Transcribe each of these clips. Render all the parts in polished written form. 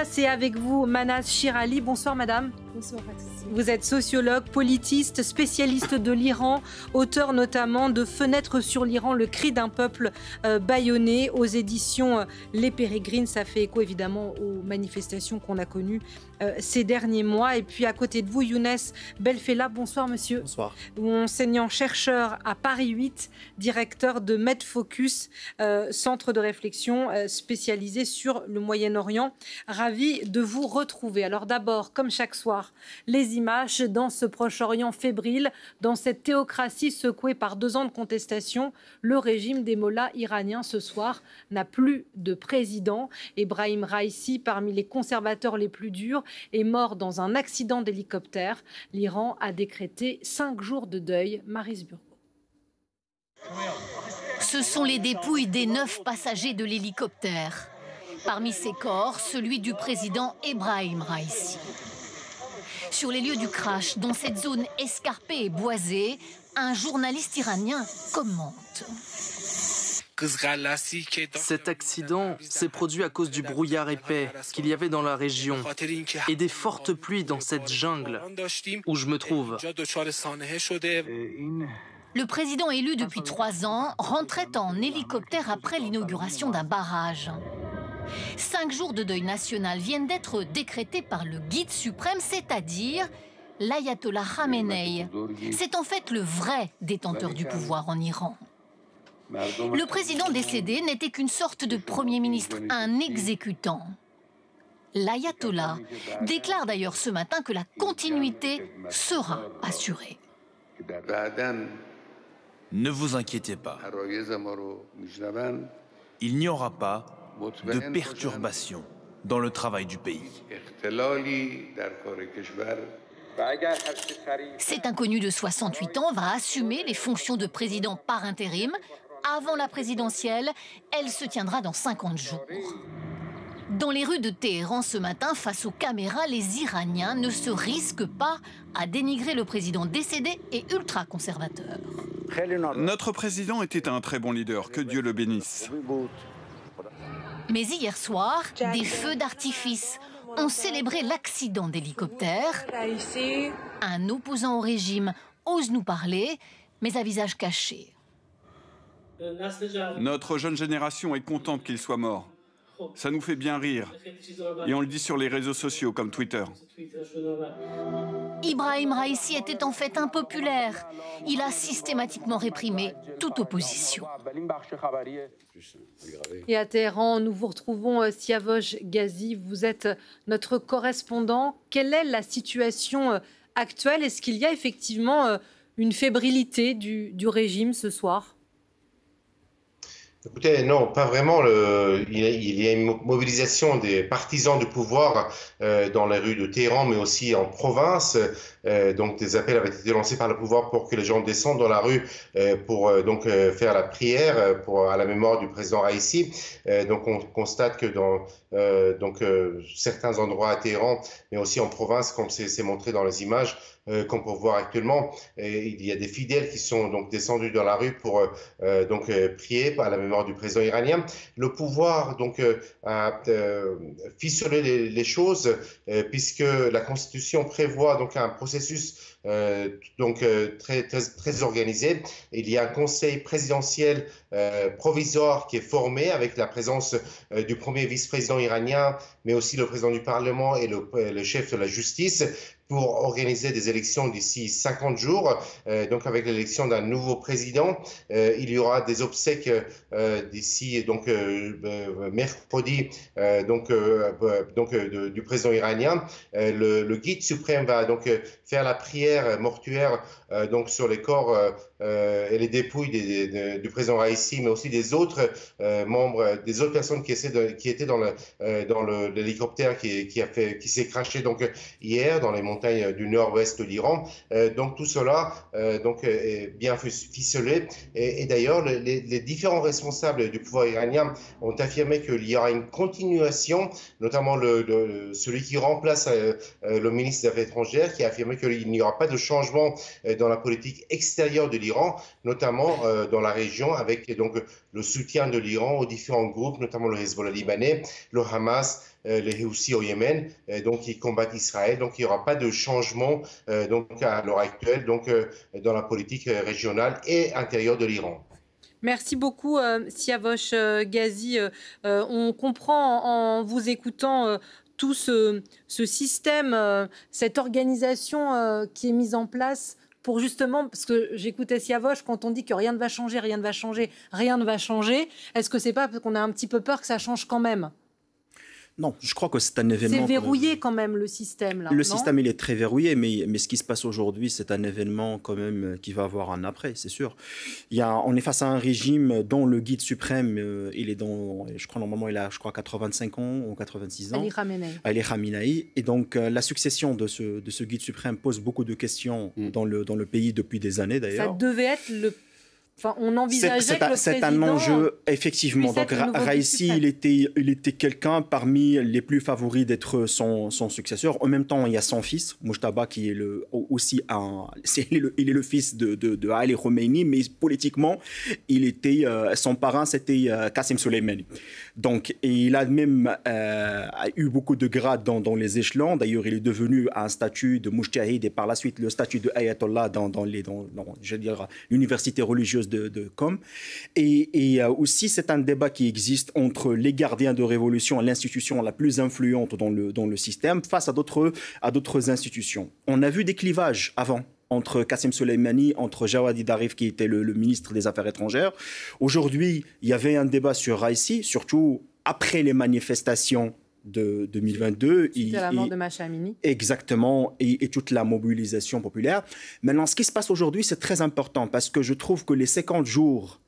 place est avec vous Manaz Shirali. Bonsoir madame. Bonsoir à tous. Vous êtes sociologue, politiste, spécialiste de l'Iran, auteur notamment de Fenêtre sur l'Iran, le cri d'un peuple bâillonné aux éditions Les Pérégrines. Ça fait écho évidemment aux manifestations qu'on a connues ces derniers mois. Et puis à côté de vous, Younes Belfella. Bonsoir monsieur. Bonsoir. Enseignant-chercheur à Paris 8, directeur de MedFocus, centre de réflexion spécialisé sur le Moyen-Orient. Ravi de vous retrouver. Alors d'abord, comme chaque soir, les images dans ce Proche-Orient fébrile, dans cette théocratie secouée par 2 ans de contestation. Le régime des mollahs iraniens ce soir n'a plus de président. Ebrahim Raïssi, parmi les conservateurs les plus durs, est mort dans un accident d'hélicoptère. L'Iran a décrété 5 jours de deuil. Maryse Burgot. Ce sont les dépouilles des 9 passagers de l'hélicoptère. Parmi ces corps, celui du président Ebrahim Raïssi. Sur les lieux du crash, dans cette zone escarpée et boisée, un journaliste iranien commente. Cet accident s'est produit à cause du brouillard épais qu'il y avait dans la région et des fortes pluies dans cette jungle où je me trouve. Le président élu depuis 3 ans rentrait en hélicoptère après l'inauguration d'un barrage. 5 jours de deuil national viennent d'être décrétés par le guide suprême, c'est-à-dire l'ayatollah Khamenei. C'est en fait le vrai détenteur du pouvoir en Iran. Le président décédé n'était qu'une sorte de premier ministre, un exécutant. L'ayatollah déclare d'ailleurs ce matin que la continuité sera assurée. Ne vous inquiétez pas. Il n'y aura pas de perturbation dans le travail du pays. Cet inconnu de 68 ans va assumer les fonctions de président par intérim. Avant la présidentielle, elle se tiendra dans 50 jours. Dans les rues de Téhéran ce matin, face aux caméras, les Iraniens ne se risquent pas à dénigrer le président décédé et ultra-conservateur. Notre président était un très bon leader, que Dieu le bénisse. Mais hier soir, des feux d'artifice ont célébré l'accident d'hélicoptère. Un opposant au régime ose nous parler, mais à visage caché. Notre jeune génération est contente qu'il soit mort. Ça nous fait bien rire. Et on le dit sur les réseaux sociaux comme Twitter. Ebrahim Raïssi était en fait impopulaire. Il a systématiquement réprimé toute opposition. Et à Téhéran, nous vous retrouvons Siavosh Ghazi. Vous êtes notre correspondant. Quelle est la situation actuelle? Est-ce qu'il y a effectivement une fébrilité du régime ce soir? Écoutez, non, pas vraiment. Il y a une mobilisation des partisans du pouvoir dans les rues de Téhéran, mais aussi en province. Donc, des appels avaient été lancés par le pouvoir pour que les gens descendent dans la rue pour faire la prière à la mémoire du président Raïssi. Donc, on constate que dans certains endroits à Téhéran, mais aussi en province, comme c'est montré dans les images, qu'on peut voir actuellement, il y a des fidèles qui sont donc descendus dans la rue pour prier à la mémoire du président iranien. Le pouvoir donc a ficelé les choses puisque la Constitution prévoit donc un processus très organisé. Il y a un conseil présidentiel provisoire qui est formé avec la présence du premier vice-président iranien, mais aussi le président du Parlement et le chef de la justice, pour organiser des élections d'ici 50 jours. Donc avec l'élection d'un nouveau président, il y aura des obsèques d'ici mercredi du président iranien. Le guide suprême va donc faire la prière mortuaire sur les corps et les dépouilles du président Raïssi, mais aussi des autres membres, des autres personnes qui étaient dans l'hélicoptère qui s'est crashé hier dans les montagnes du nord-ouest de l'Iran. Donc tout cela est bien ficelé. Et d'ailleurs, les différents responsables du pouvoir iranien ont affirmé qu'il y aura une continuation, notamment celui qui remplace le ministre des Affaires étrangères, qui a affirmé qu'il n'y aura pas de changement dans la politique extérieure de l'Iran, notamment dans la région, avec donc le soutien de l'Iran aux différents groupes, notamment le Hezbollah libanais, le Hamas, les Houthis au Yémen, donc qui combattent Israël. Donc il n'y aura pas de changement donc à l'heure actuelle donc dans la politique régionale et intérieure de l'Iran. Merci beaucoup, Siavosh Ghazi. On comprend en vous écoutant tout ce système, cette organisation qui est mise en place pour justement, parce que j'écoutais Siavosh, quand on dit que rien ne va changer, rien ne va changer, rien ne va changer, est-ce que c'est pas parce qu'on a un petit peu peur que ça change quand même ? Non, je crois que c'est un événement... C'est verrouillé quand même, le système, là. Le système, il est très verrouillé, mais ce qui se passe aujourd'hui, c'est un événement quand même qui va avoir un après, c'est sûr. On est face à un régime dont le guide suprême, il est dans, je crois normalement, il a, 85 ans ou 86 ans. Ali Khamenei. Et donc, la succession de ce guide suprême pose beaucoup de questions dans le pays depuis des années, d'ailleurs. Ça devait être le... Enfin, on envisageait que le c'est un enjeu, effectivement. Donc, Raïssi, il était quelqu'un parmi les plus favoris d'être son successeur. En même temps, il y a son fils, Mujtaba, qui est il est le fils de Ali Khomeini, mais politiquement, son parrain, c'était Qasem Soleimani. Donc, et il a même eu beaucoup de grades dans les échelons. D'ailleurs, il est devenu un statut de Mujtahid et par la suite le statut de Ayatollah dans l'université religieuse de Qom. Et aussi, c'est un débat qui existe entre les gardiens de révolution et l'institution la plus influente dans le système face à d'autres institutions. On a vu des clivages avant entre Qasem Soleimani, entre Jawadi Zarif, qui était le ministre des Affaires étrangères. Aujourd'hui, il y avait un débat sur Raïssi, surtout après les manifestations de 2022. C'était la mort de Mahsa Amini. Exactement, et toute la mobilisation populaire. Maintenant, ce qui se passe aujourd'hui, c'est très important parce que je trouve que les 50 jours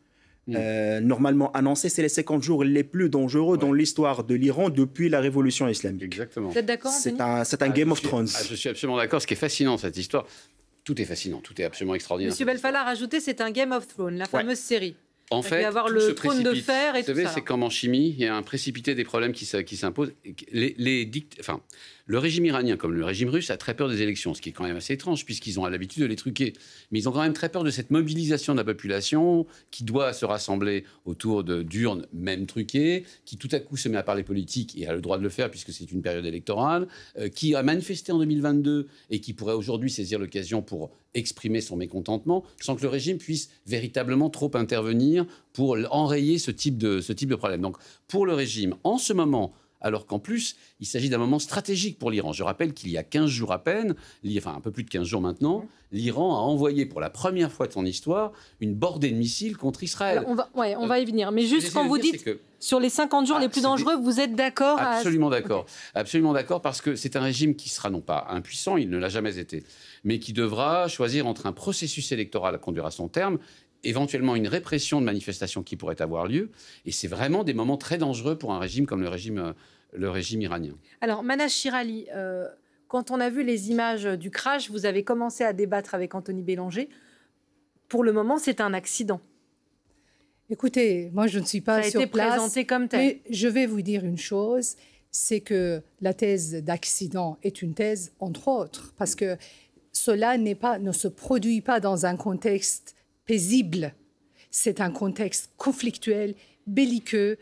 normalement annoncés, c'est les 50 jours les plus dangereux dans l'histoire de l'Iran depuis la révolution islamique. Exactement. Vous êtes d'accord, c'est un Game of Thrones. Je suis absolument d'accord. Ce qui est fascinant, cette histoire, tout est fascinant, tout est absolument extraordinaire. Monsieur Belfallah a rajouté, c'est un Game of Thrones, la fameuse série. En fait, il va y avoir le trône de fer et tout ça. Vous savez, c'est comme en chimie, il y a un précipité des problèmes qui s'imposent. Le régime iranien, comme le régime russe, a très peur des élections, ce qui est quand même assez étrange, puisqu'ils ont l'habitude de les truquer. Mais ils ont quand même très peur de cette mobilisation de la population qui doit se rassembler autour d'urnes, même truquées, qui tout à coup se met à parler politique et a le droit de le faire, puisque c'est une période électorale, qui a manifesté en 2022 et qui pourrait aujourd'hui saisir l'occasion pour exprimer son mécontentement, sans que le régime puisse véritablement trop intervenir pour enrayer ce type de problème. Donc, pour le régime, en ce moment, alors qu'en plus, il s'agit d'un moment stratégique pour l'Iran. Je rappelle qu'il y a 15 jours à peine, enfin un peu plus de 15 jours maintenant, l'Iran a envoyé pour la première fois de son histoire une bordée de missiles contre Israël. Alors on va y venir. Mais juste quand vous dites sur les 50 jours les plus dangereux, vous êtes d'accord Absolument d'accord. Absolument d'accord, parce que c'est un régime qui sera non pas impuissant, il ne l'a jamais été, mais qui devra choisir entre un processus électoral à conduire à son terme, éventuellement une répression de manifestations qui pourrait avoir lieu. Et c'est vraiment des moments très dangereux pour un régime comme le régime iranien. Alors, Manas Chirali, quand on a vu les images du crash, vous avez commencé à débattre avec Anthony Bélanger. Pour le moment, c'est un accident. Écoutez, moi, je ne suis pas sur place. Ça a été présenté comme tel. Mais je vais vous dire une chose, c'est que la thèse d'accident est une thèse, entre autres, parce que cela ne se produit pas dans un contexte paisible. C'est un contexte conflictuel, belliqueux.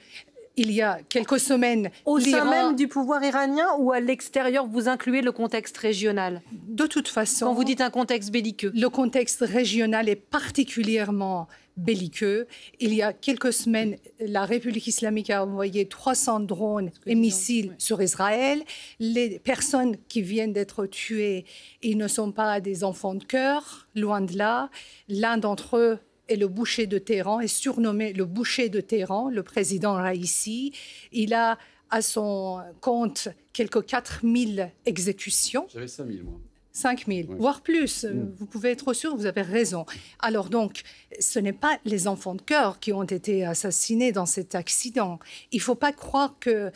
Il y a quelques semaines... Au sein même du pouvoir iranien ou à l'extérieur, vous incluez le contexte régional? De toute façon... Quand vous dites un contexte belliqueux. Le contexte régional est particulièrement belliqueux. Il y a quelques semaines, la République islamique a envoyé 300 drones et missiles sur Israël. Les personnes qui viennent d'être tuées, ils ne sont pas des enfants de cœur, loin de là. L'un d'entre eux est le boucher de Téhéran, est surnommé le boucher de Téhéran, le président Raïssi. Il a à son compte quelques 4000 exécutions. J'avais 5000, moi. 5000, voire plus. Vous pouvez être sûr, vous avez raison. Alors donc, ce n'est pas les enfants de cœur qui ont été assassinés dans cet accident. Il ne faut pas croire que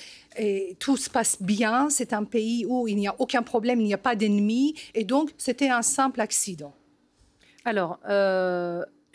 tout se passe bien. C'est un pays où il n'y a aucun problème, il n'y a pas d'ennemis. Et donc, c'était un simple accident. Alors,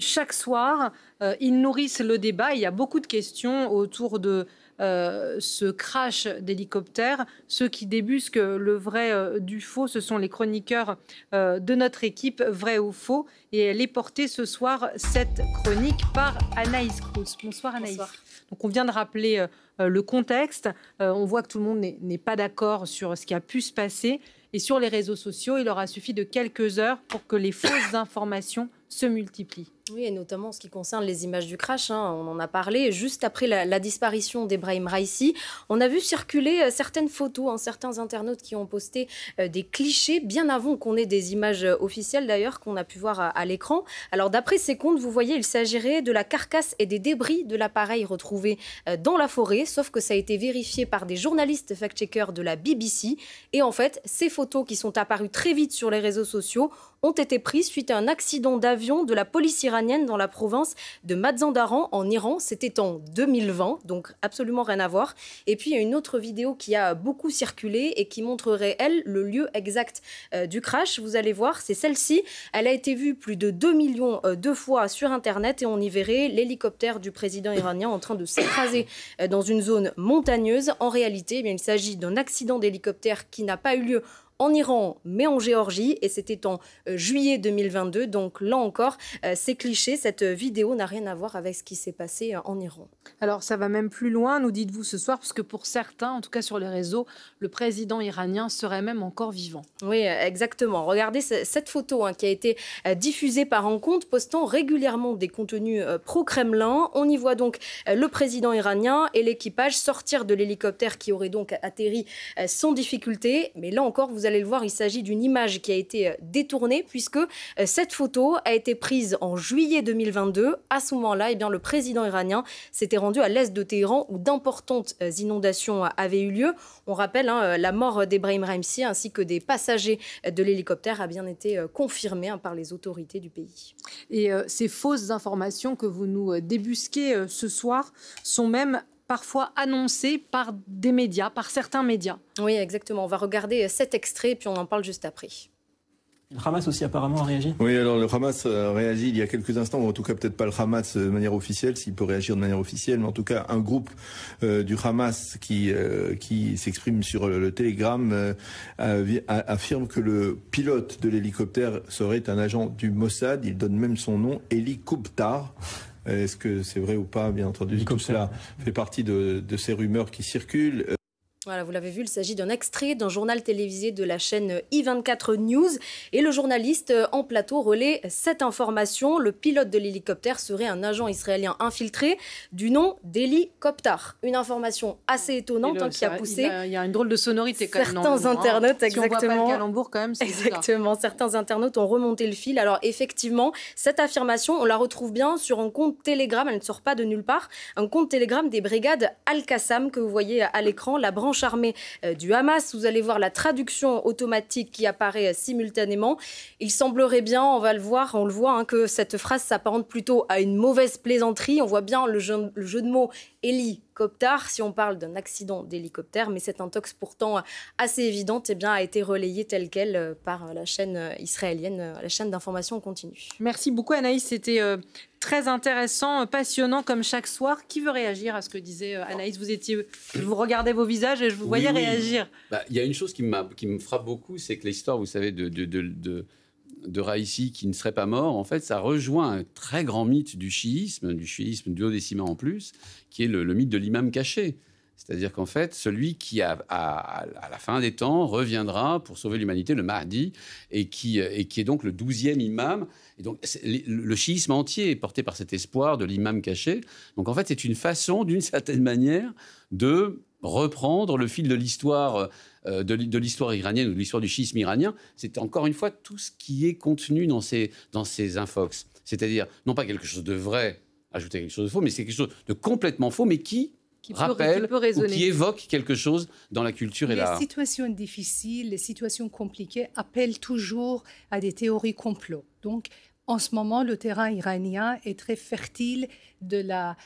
chaque soir, ils nourrissent le débat. Il y a beaucoup de questions autour de ce crash d'hélicoptère. Ceux qui débusquent le vrai du faux, ce sont les chroniqueurs de notre équipe, vrai ou faux. Et elle est portée ce soir, cette chronique, par Anaïs Cruz. Bonsoir Anaïs. Bonsoir. Donc on vient de rappeler le contexte. On voit que tout le monde n'est pas d'accord sur ce qui a pu se passer. Et sur les réseaux sociaux, il aura suffi de quelques heures pour que les fausses informations se multiplient. Oui, et notamment en ce qui concerne les images du crash, on en a parlé. Juste après la disparition d'Ebrahim Raïssi, on a vu circuler certaines photos, certains internautes qui ont posté des clichés bien avant qu'on ait des images officielles d'ailleurs qu'on a pu voir à l'écran. Alors d'après ces comptes, vous voyez, il s'agirait de la carcasse et des débris de l'appareil retrouvé dans la forêt, sauf que ça a été vérifié par des journalistes fact-checkers de la BBC. Et en fait, ces photos qui sont apparues très vite sur les réseaux sociaux ont été prises suite à un accident d'avion de la police iranienne dans la province de Mazandaran en Iran. C'était en 2020, donc absolument rien à voir. Et puis il y a une autre vidéo qui a beaucoup circulé et qui montrerait, elle, le lieu exact du crash. Vous allez voir, c'est celle-ci. Elle a été vue plus de 2 millions de fois sur Internet et on y verrait l'hélicoptère du président iranien en train de s'écraser dans une zone montagneuse. En réalité, il s'agit d'un accident d'hélicoptère qui n'a pas eu lieu en Iran, mais en Géorgie, et c'était en juillet 2022. Donc là encore, c'est cliché, cette vidéo n'a rien à voir avec ce qui s'est passé en Iran. Alors ça va même plus loin, nous dites-vous ce soir, parce que pour certains, en tout cas sur les réseaux, le président iranien serait même encore vivant. Oui, exactement. Regardez cette photo qui a été diffusée par un compte postant régulièrement des contenus pro-Kremlin. On y voit donc le président iranien et l'équipage sortir de l'hélicoptère qui aurait donc atterri sans difficulté. Mais là encore, vous allez le voir, il s'agit d'une image qui a été détournée puisque cette photo a été prise en juillet 2022. À ce moment-là, le président iranien s'était rendu à l'est de Téhéran où d'importantes inondations avaient eu lieu. On rappelle, la mort d'Ebrahim Raïssi ainsi que des passagers de l'hélicoptère a bien été confirmée par les autorités du pays. Et ces fausses informations que vous nous débusquez ce soir sont même parfois annoncées par des médias, par certains médias. Oui, exactement. On va regarder cet extrait, puis on en parle juste après. Le Hamas aussi apparemment a réagi. Oui, alors le Hamas a réagi il y a quelques instants, en tout cas peut-être pas le Hamas de manière officielle, s'il peut réagir de manière officielle, mais en tout cas un groupe du Hamas qui s'exprime sur le Telegram affirme que le pilote de l'hélicoptère serait un agent du Mossad. Il donne même son nom, Eli Koptar. Est-ce que c'est vrai ou pas? Bien entendu, tout cela fait partie de ces rumeurs qui circulent. Voilà, vous l'avez vu, il s'agit d'un extrait d'un journal télévisé de la chaîne I24 News. Et le journaliste en plateau relaie cette information. Le pilote de l'hélicoptère serait un agent israélien infiltré du nom d'Eli Koptar. Une information assez étonnante qui a poussé... Il y a une drôle de sonorité quand même. Certains internautes, exactement. Si on voit pas le calembour quand même, c'est exactement. Certains internautes ont remonté le fil. Alors effectivement, cette affirmation, on la retrouve bien sur un compte Telegram. Elle ne sort pas de nulle part. Un compte Telegram des brigades Al-Qassam que vous voyez à l'écran, la branche armée du Hamas. Vous allez voir la traduction automatique qui apparaît simultanément. Il semblerait bien, on le voit, que cette phrase s'apparente plutôt à une mauvaise plaisanterie. On voit bien le jeu de mots hélicoptère si on parle d'un accident d'hélicoptère, mais cette intox pourtant assez évidente a été relayée telle qu'elle par la chaîne israélienne, la chaîne d'information continue. Merci beaucoup Anaïs, c'était très intéressant, passionnant comme chaque soir. Qui veut réagir à ce que disait Anaïs? Vous regardez vos visages et je vous voyais réagir. Il y a une chose qui me frappe beaucoup, c'est que l'histoire, vous savez, de Raïssi qui ne serait pas mort, en fait, ça rejoint un très grand mythe du chiisme duodécimain en plus, qui est le mythe de l'imam caché. C'est-à-dire qu'en fait, celui qui, à la fin des temps, reviendra pour sauver l'humanité, le Mahdi, et qui est donc le 12e imam. Et donc, le chiisme entier est porté par cet espoir de l'imam caché. Donc, en fait, c'est une façon, d'une certaine manière, de reprendre le fil de l'histoire de l'histoire iranienne ou de l'histoire du chiisme iranien. C'est encore une fois tout ce qui est contenu dans ces infox. C'est-à-dire, non pas quelque chose de vrai, ajouter quelque chose de faux, mais c'est quelque chose de complètement faux, mais qui rappelle ou qui évoque quelque chose dans la culture et l'art. Les situations difficiles, les situations compliquées appellent toujours à des théories complot. Donc, en ce moment, le terrain iranien est très fertile de la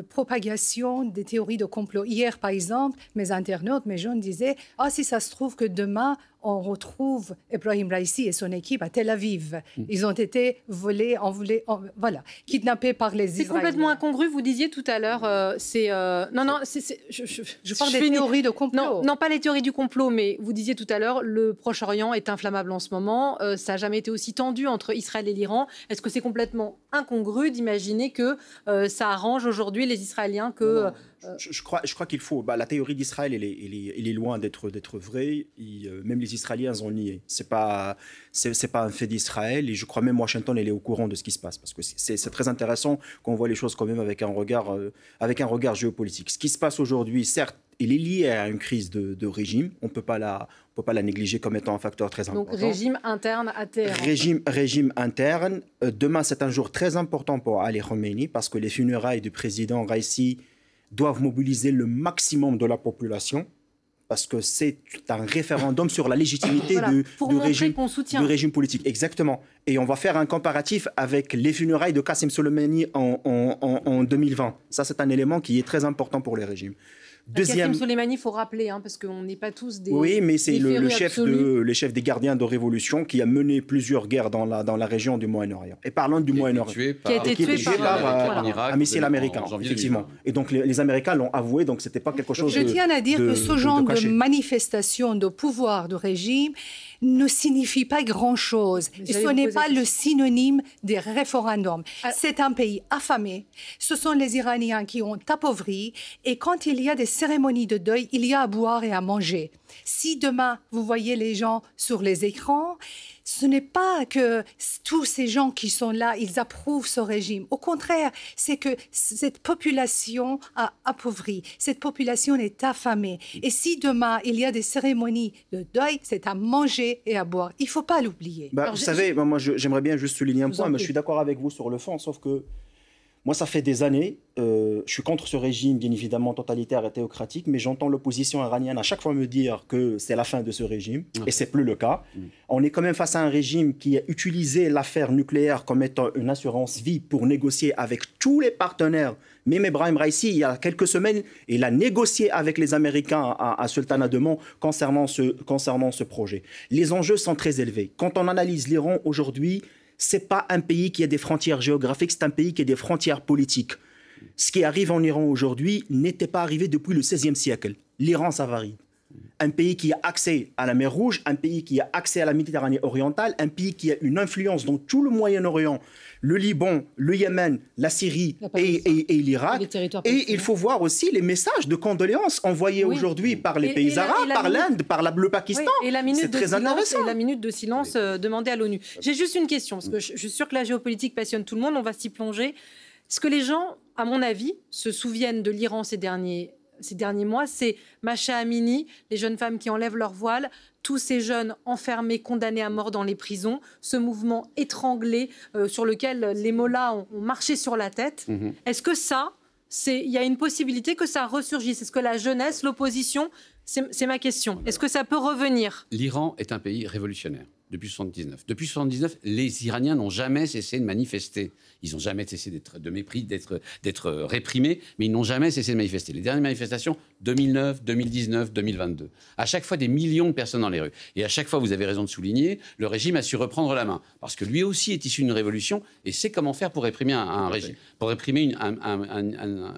propagation des théories de complot. Hier, par exemple, mes internautes, mes jeunes disaient « Ah, si ça se trouve que demain, on retrouve Ebrahim Raïssi et son équipe à Tel Aviv. Ils ont été volés, kidnappés par les Israéliens. C'est complètement incongru. Vous disiez tout à l'heure, je parle des théories de complot. Non, pas les théories du complot, mais vous disiez tout à l'heure, le Proche-Orient est inflammable en ce moment. Ça n'a jamais été aussi tendu entre Israël et l'Iran. Est-ce que c'est complètement incongru d'imaginer que ça arrange aujourd'hui les Israéliens que... Je crois qu'il faut... la théorie d'Israël, elle est loin d'être vraie. Même les Israéliens ont nié. C'est pas un fait d'Israël. Et je crois même Washington, elle est au courant de ce qui se passe. Parce que c'est très intéressant qu'on voit les choses quand même avec un regard géopolitique. Ce qui se passe aujourd'hui, certes, il est lié à une crise de régime. On ne peut pas la négliger comme étant un facteur très important. Donc régime interne à Téhéran. Régime interne. Demain, c'est un jour très important pour Ali Khamenei parce que les funérailles du président Raïssi doivent mobiliser le maximum de la population parce que c'est un référendum sur la légitimité du régime politique. Exactement. Et on va faire un comparatif avec les funérailles de Qasem Soleimani en 2020. Ça, c'est un élément qui est très important pour les régimes. Qasem Soleimani, il faut rappeler, parce qu'on n'est pas tous des... Oui, mais c'est le chef des gardiens de révolution qui a mené plusieurs guerres dans la région du Moyen-Orient. Et parlant du Moyen-Orient... Qui a été tué par un missile américain, effectivement. Et donc les Américains l'ont avoué, donc c'était pas quelque chose Je tiens à dire que ce genre de manifestation de pouvoir de régime ne signifie pas grand-chose. Et ce n'est pas le synonyme des référendums. C'est un pays affamé. Ce sont les Iraniens qui ont appauvri. Et quand il y a des cérémonies de deuil, il y a à boire et à manger. Si demain, vous voyez les gens sur les écrans, ce n'est pas que tous ces gens qui sont là, ils approuvent ce régime. Au contraire, c'est que cette population a appauvri. Cette population est affamée. Et si demain, il y a des cérémonies de deuil, c'est à manger et à boire. Il ne faut pas l'oublier. Vous savez, moi, j'aimerais bien juste souligner un point, mais je suis d'accord avec vous sur le fond, sauf que moi, ça fait des années, je suis contre ce régime, bien évidemment, totalitaire et théocratique, mais j'entends l'opposition iranienne à chaque fois me dire que c'est la fin de ce régime, et ce n'est plus le cas. On est quand même face à un régime qui a utilisé l'affaire nucléaire comme étant une assurance vie pour négocier avec tous les partenaires. Même Ebrahim Raïssi, il y a quelques semaines, il a négocié avec les Américains à Sultanat de Mont concernant ce projet. Les enjeux sont très élevés. Quand on analyse l'Iran aujourd'hui, ce n'est pas un pays qui a des frontières géographiques, c'est un pays qui a des frontières politiques. Ce qui arrive en Iran aujourd'hui n'était pas arrivé depuis le XVIe siècle. L'Iran, ça varie. Un pays qui a accès à la mer Rouge, un pays qui a accès à la Méditerranée orientale, un pays qui a une influence dans tout le Moyen-Orient, le Liban, le Yémen, la Syrie et l'Irak. Et il faut voir aussi les messages de condoléances envoyés aujourd'hui par les pays arabes, par l'Inde, par le Pakistan. C'est très intéressant. Et la minute de silence demandée à l'ONU. J'ai juste une question, parce que je suis sûre que la géopolitique passionne tout le monde, on va s'y plonger. Est-ce que les gens, à mon avis, se souviennent de l'Iran ces derniers mois? C'est Mahsa Amini, les jeunes femmes qui enlèvent leur voile, tous ces jeunes enfermés, condamnés à mort dans les prisons, ce mouvement étranglé sur lequel les mollahs ont marché sur la tête. Est-ce que il y a une possibilité que ça ressurgisse? Est-ce que la jeunesse, l'opposition, c'est ma question, est-ce que ça peut revenir? L'Iran est un pays révolutionnaire. Depuis 1979. Depuis 1979, les Iraniens n'ont jamais cessé de manifester. Ils n'ont jamais cessé d'être réprimés, mais ils n'ont jamais cessé de manifester. Les dernières manifestations, 2009, 2019, 2022. À chaque fois, des millions de personnes dans les rues. Et à chaque fois, vous avez raison de souligner, le régime a su reprendre la main. Parce que lui aussi est issu d'une révolution et sait comment faire pour réprimer un régime, pour réprimer une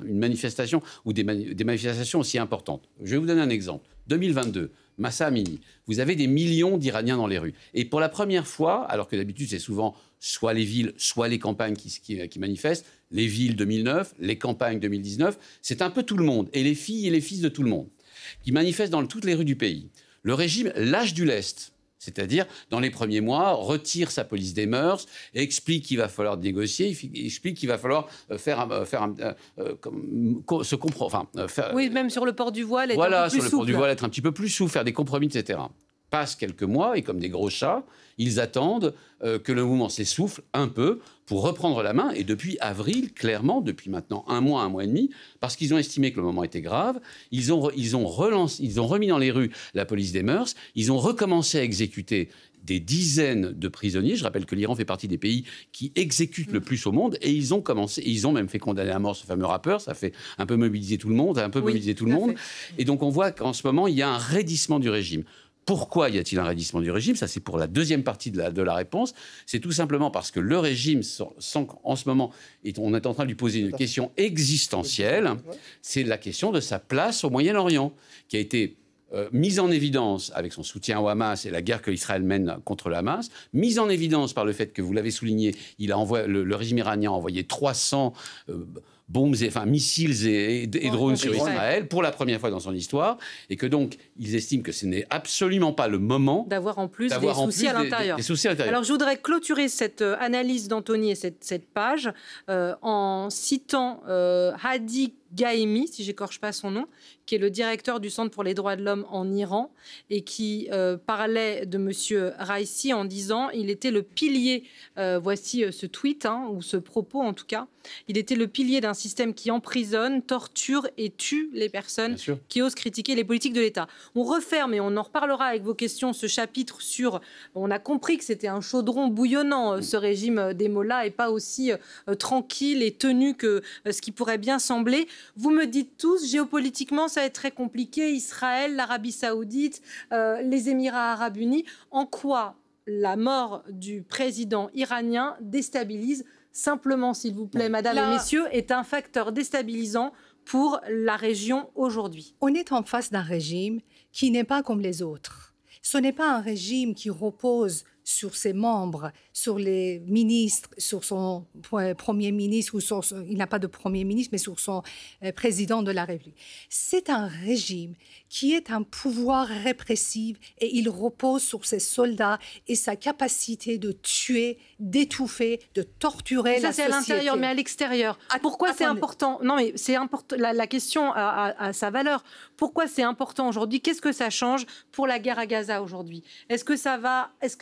manifestation ou des manifestations aussi importantes. Je vais vous donner un exemple. 2022. Mahsa Amini, vous avez des millions d'Iraniens dans les rues. Et pour la première fois, alors que d'habitude c'est souvent soit les villes, soit les campagnes qui manifestent, les villes 2009, les campagnes 2019, c'est un peu tout le monde, et les filles et les fils de tout le monde, qui manifestent dans toutes les rues du pays. Le régime lâche du lest. C'est-à-dire, dans les premiers mois, retire sa police des mœurs, explique qu'il va falloir négocier, explique qu'il va falloir se comprendre. Oui, même sur le port du voile, être un peu plus souple. Voilà, sur le port du voile, être un petit peu plus souple, faire des compromis, etc. Passent quelques mois, et comme des gros chats, ils attendent que le mouvement s'essouffle un peu pour reprendre la main. Et depuis avril, clairement, depuis maintenant un mois et demi, parce qu'ils ont estimé que le moment était grave, ils ont remis dans les rues la police des mœurs, ils ont recommencé à exécuter des dizaines de prisonniers. Je rappelle que l'Iran fait partie des pays qui exécutent le plus au monde, et ils ont même fait condamner à mort ce fameux rappeur. Ça fait un peu mobiliser tout le monde, Et donc on voit qu'en ce moment, il y a un raidissement du régime. Pourquoi y a-t-il un raidissement du régime? Ça, c'est pour la deuxième partie de la réponse. C'est tout simplement parce que le régime, sans qu'en ce moment, on est en train de lui poser une question existentielle. C'est la question de sa place au Moyen-Orient, qui a été mise en évidence avec son soutien au Hamas et la guerre que Israël mène contre le Hamas, mise en évidence par le fait que, vous l'avez souligné, le régime iranien a envoyé 300 bombes, missiles et drones sur Israël pour la première fois dans son histoire, et que donc ils estiment que ce n'est absolument pas le moment d'avoir en plus des soucis à l'intérieur. Alors je voudrais clôturer cette analyse d'Anthony et cette page en citant Hadi Gaemi, si j'écorche pas son nom, qui est le directeur du Centre pour les droits de l'homme en Iran et qui parlait de M. Raisi en disant il était le pilier, voici ce tweet, ou ce propos en tout cas, il était le pilier d'un système qui emprisonne, torture et tue les personnes qui osent critiquer les politiques de l'État. On referme, et on en reparlera avec vos questions, ce chapitre sur... On a compris que c'était un chaudron bouillonnant, ce régime des mollahs, et pas aussi tranquille et tenu que ce qui pourrait bien sembler. Vous me dites tous, géopolitiquement, ça va être très compliqué. Israël, l'Arabie Saoudite, les Émirats Arabes Unis. En quoi la mort du président iranien déstabilise, simplement, s'il vous plaît, Madame et Messieurs, est un facteur déstabilisant pour la région aujourd'hui? On est en face d'un régime qui n'est pas comme les autres. Ce n'est pas un régime qui repose sur ses membres, sur les ministres, sur son premier ministre, il n'a pas de premier ministre, mais sur son président de la République. C'est un régime qui est un pouvoir répressif et il repose sur ses soldats et sa capacité de tuer, d'étouffer, de torturer la société. Ça, c'est à l'intérieur, mais à l'extérieur. Pourquoi c'est important? Non, mais c'est important. La question a sa valeur. Pourquoi c'est important aujourd'hui? Qu'est-ce que ça change pour la guerre à Gaza aujourd'hui? Est-ce que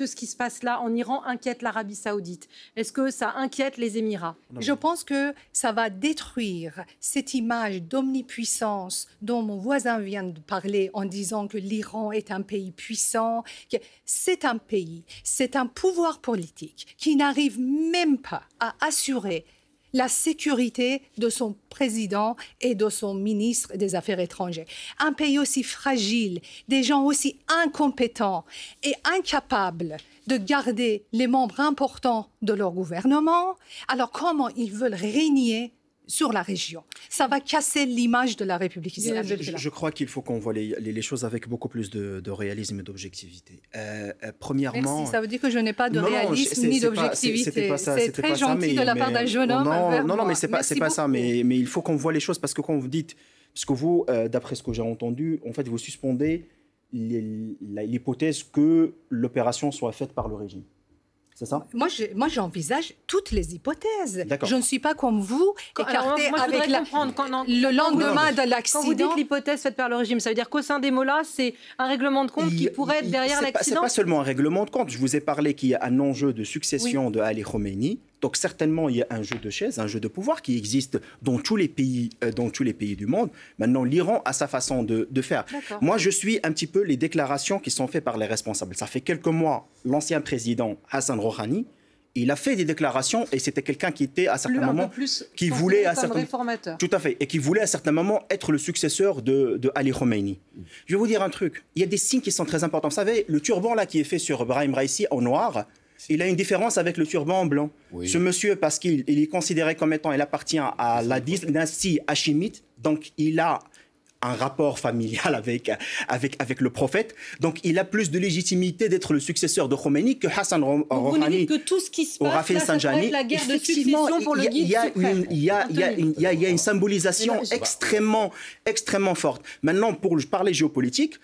ce qui se passe là en Iran inquiète l'Arabie Saoudite? Est-ce que ça inquiète les Émirats? Je pense que ça va détruire cette image d'omnipuissance dont mon voisin vient de parler en disant que l'Iran est un pays puissant. C'est un pays, c'est un pouvoir politique qui n'arrive même pas à assurer la sécurité de son président et de son ministre des Affaires étrangères. Un pays aussi fragile, des gens aussi incompétents et incapables de garder les membres importants de leur gouvernement. Alors comment ils veulent régner sur la région? Ça va casser l'image de la République islamique. Je crois qu'il faut qu'on voit les choses avec beaucoup plus de réalisme et d'objectivité. Premièrement... Merci, ça veut dire que je n'ai pas de réalisme ni d'objectivité. C'est très gentil de la part d'un jeune homme. Non, mais c'est pas ça. Mais il faut qu'on voit les choses, parce que quand vous dites... Parce que vous, d'après ce que j'ai entendu, en fait, vous suspendez l'hypothèse que l'opération soit faite par le régime. C'est ça? Moi, j'envisage toutes les hypothèses. Je ne suis pas comme vous, écartée avec le lendemain de l'accident. Quand vous dites l'hypothèse faite par le régime, ça veut dire qu'au sein des mollahs, c'est un règlement de compte qui pourrait être derrière l'accident? C'est pas seulement un règlement de compte. Je vous ai parlé qu'il y a un enjeu de succession de Ali Khamenei. Donc certainement, il y a un jeu de chaises, un jeu de pouvoir qui existe dans tous les pays du monde. Maintenant, l'Iran a sa façon de faire. Moi, je suis un petit peu les déclarations qui sont faites par les responsables. Ça fait quelques mois, l'ancien président Hassan Rouhani, il a fait des déclarations, et c'était quelqu'un qui était à certains moments qui voulait réformateur. Tout à fait, et qui voulait à certains moments être le successeur de Ali Khamenei. Je vais vous dire un truc. Il y a des signes qui sont très importants. Vous savez, le turban là qui est fait sur Brahim Raisi en noir. Il a une différence avec le turban en blanc. Ce monsieur, parce qu'il est considéré comme étant, il appartient à la dynastie hachimite, donc il a un rapport familial avec le prophète. Donc il a plus de légitimité d'être le successeur de Khomeini que Hassan Rouhani. Vous nous dites que tout ce qui se passe là, ça pourrait être la guerre de succession pour le guide suprême. Il y a une symbolisation extrêmement forte. Maintenant, pour parler géopolitique,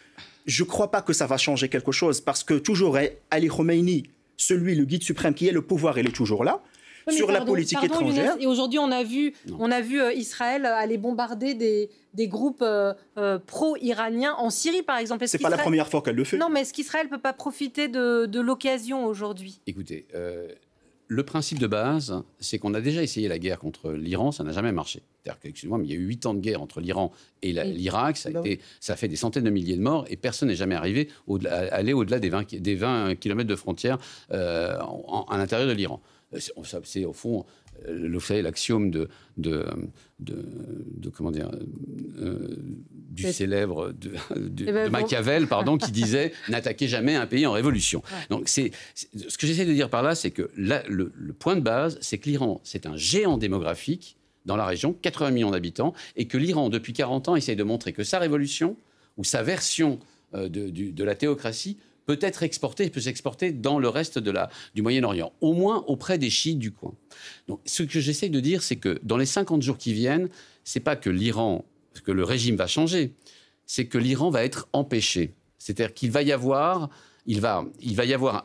je ne crois pas que ça va changer quelque chose, parce que toujours Ali Khamenei, le guide suprême qui est le pouvoir, il est toujours là. Sur la politique étrangère. Younes, et aujourd'hui, on a vu Israël aller bombarder des groupes pro-iraniens en Syrie, par exemple. C'est pas la première fois qu'elle le fait. Non, mais est-ce qu'Israël ne peut pas profiter de l'occasion aujourd'hui? Écoutez, le principe de base, c'est qu'on a déjà essayé la guerre contre l'Iran, ça n'a jamais marché. C'est-à-dire que, excusez-moi, mais il y a eu 8 ans de guerre entre l'Iran et l'Irak, ça a fait des centaines de milliers de morts, et personne n'est jamais arrivé à aller au-delà des 20 km de frontières à l'intérieur de l'Iran. C'est au fond vous savez, l'axiome comment dire, du célèbre de Machiavel, pardon, qui disait « n'attaquez jamais un pays en révolution ». Donc, ce que j'essaie de dire par là, c'est que le point de base, c'est que l'Iran, c'est un géant démographique dans la région, 80 millions d'habitants, et que l'Iran, depuis 40 ans, essaye de montrer que sa révolution, ou sa version de la théocratie, peut s'exporter dans le reste du Moyen-Orient, au moins auprès des chiites du coin. Donc, ce que j'essaie de dire, c'est que dans les 50 jours qui viennent, c'est pas que que le régime va changer, c'est que l'Iran va être empêché. C'est-à-dire qu'il va y avoir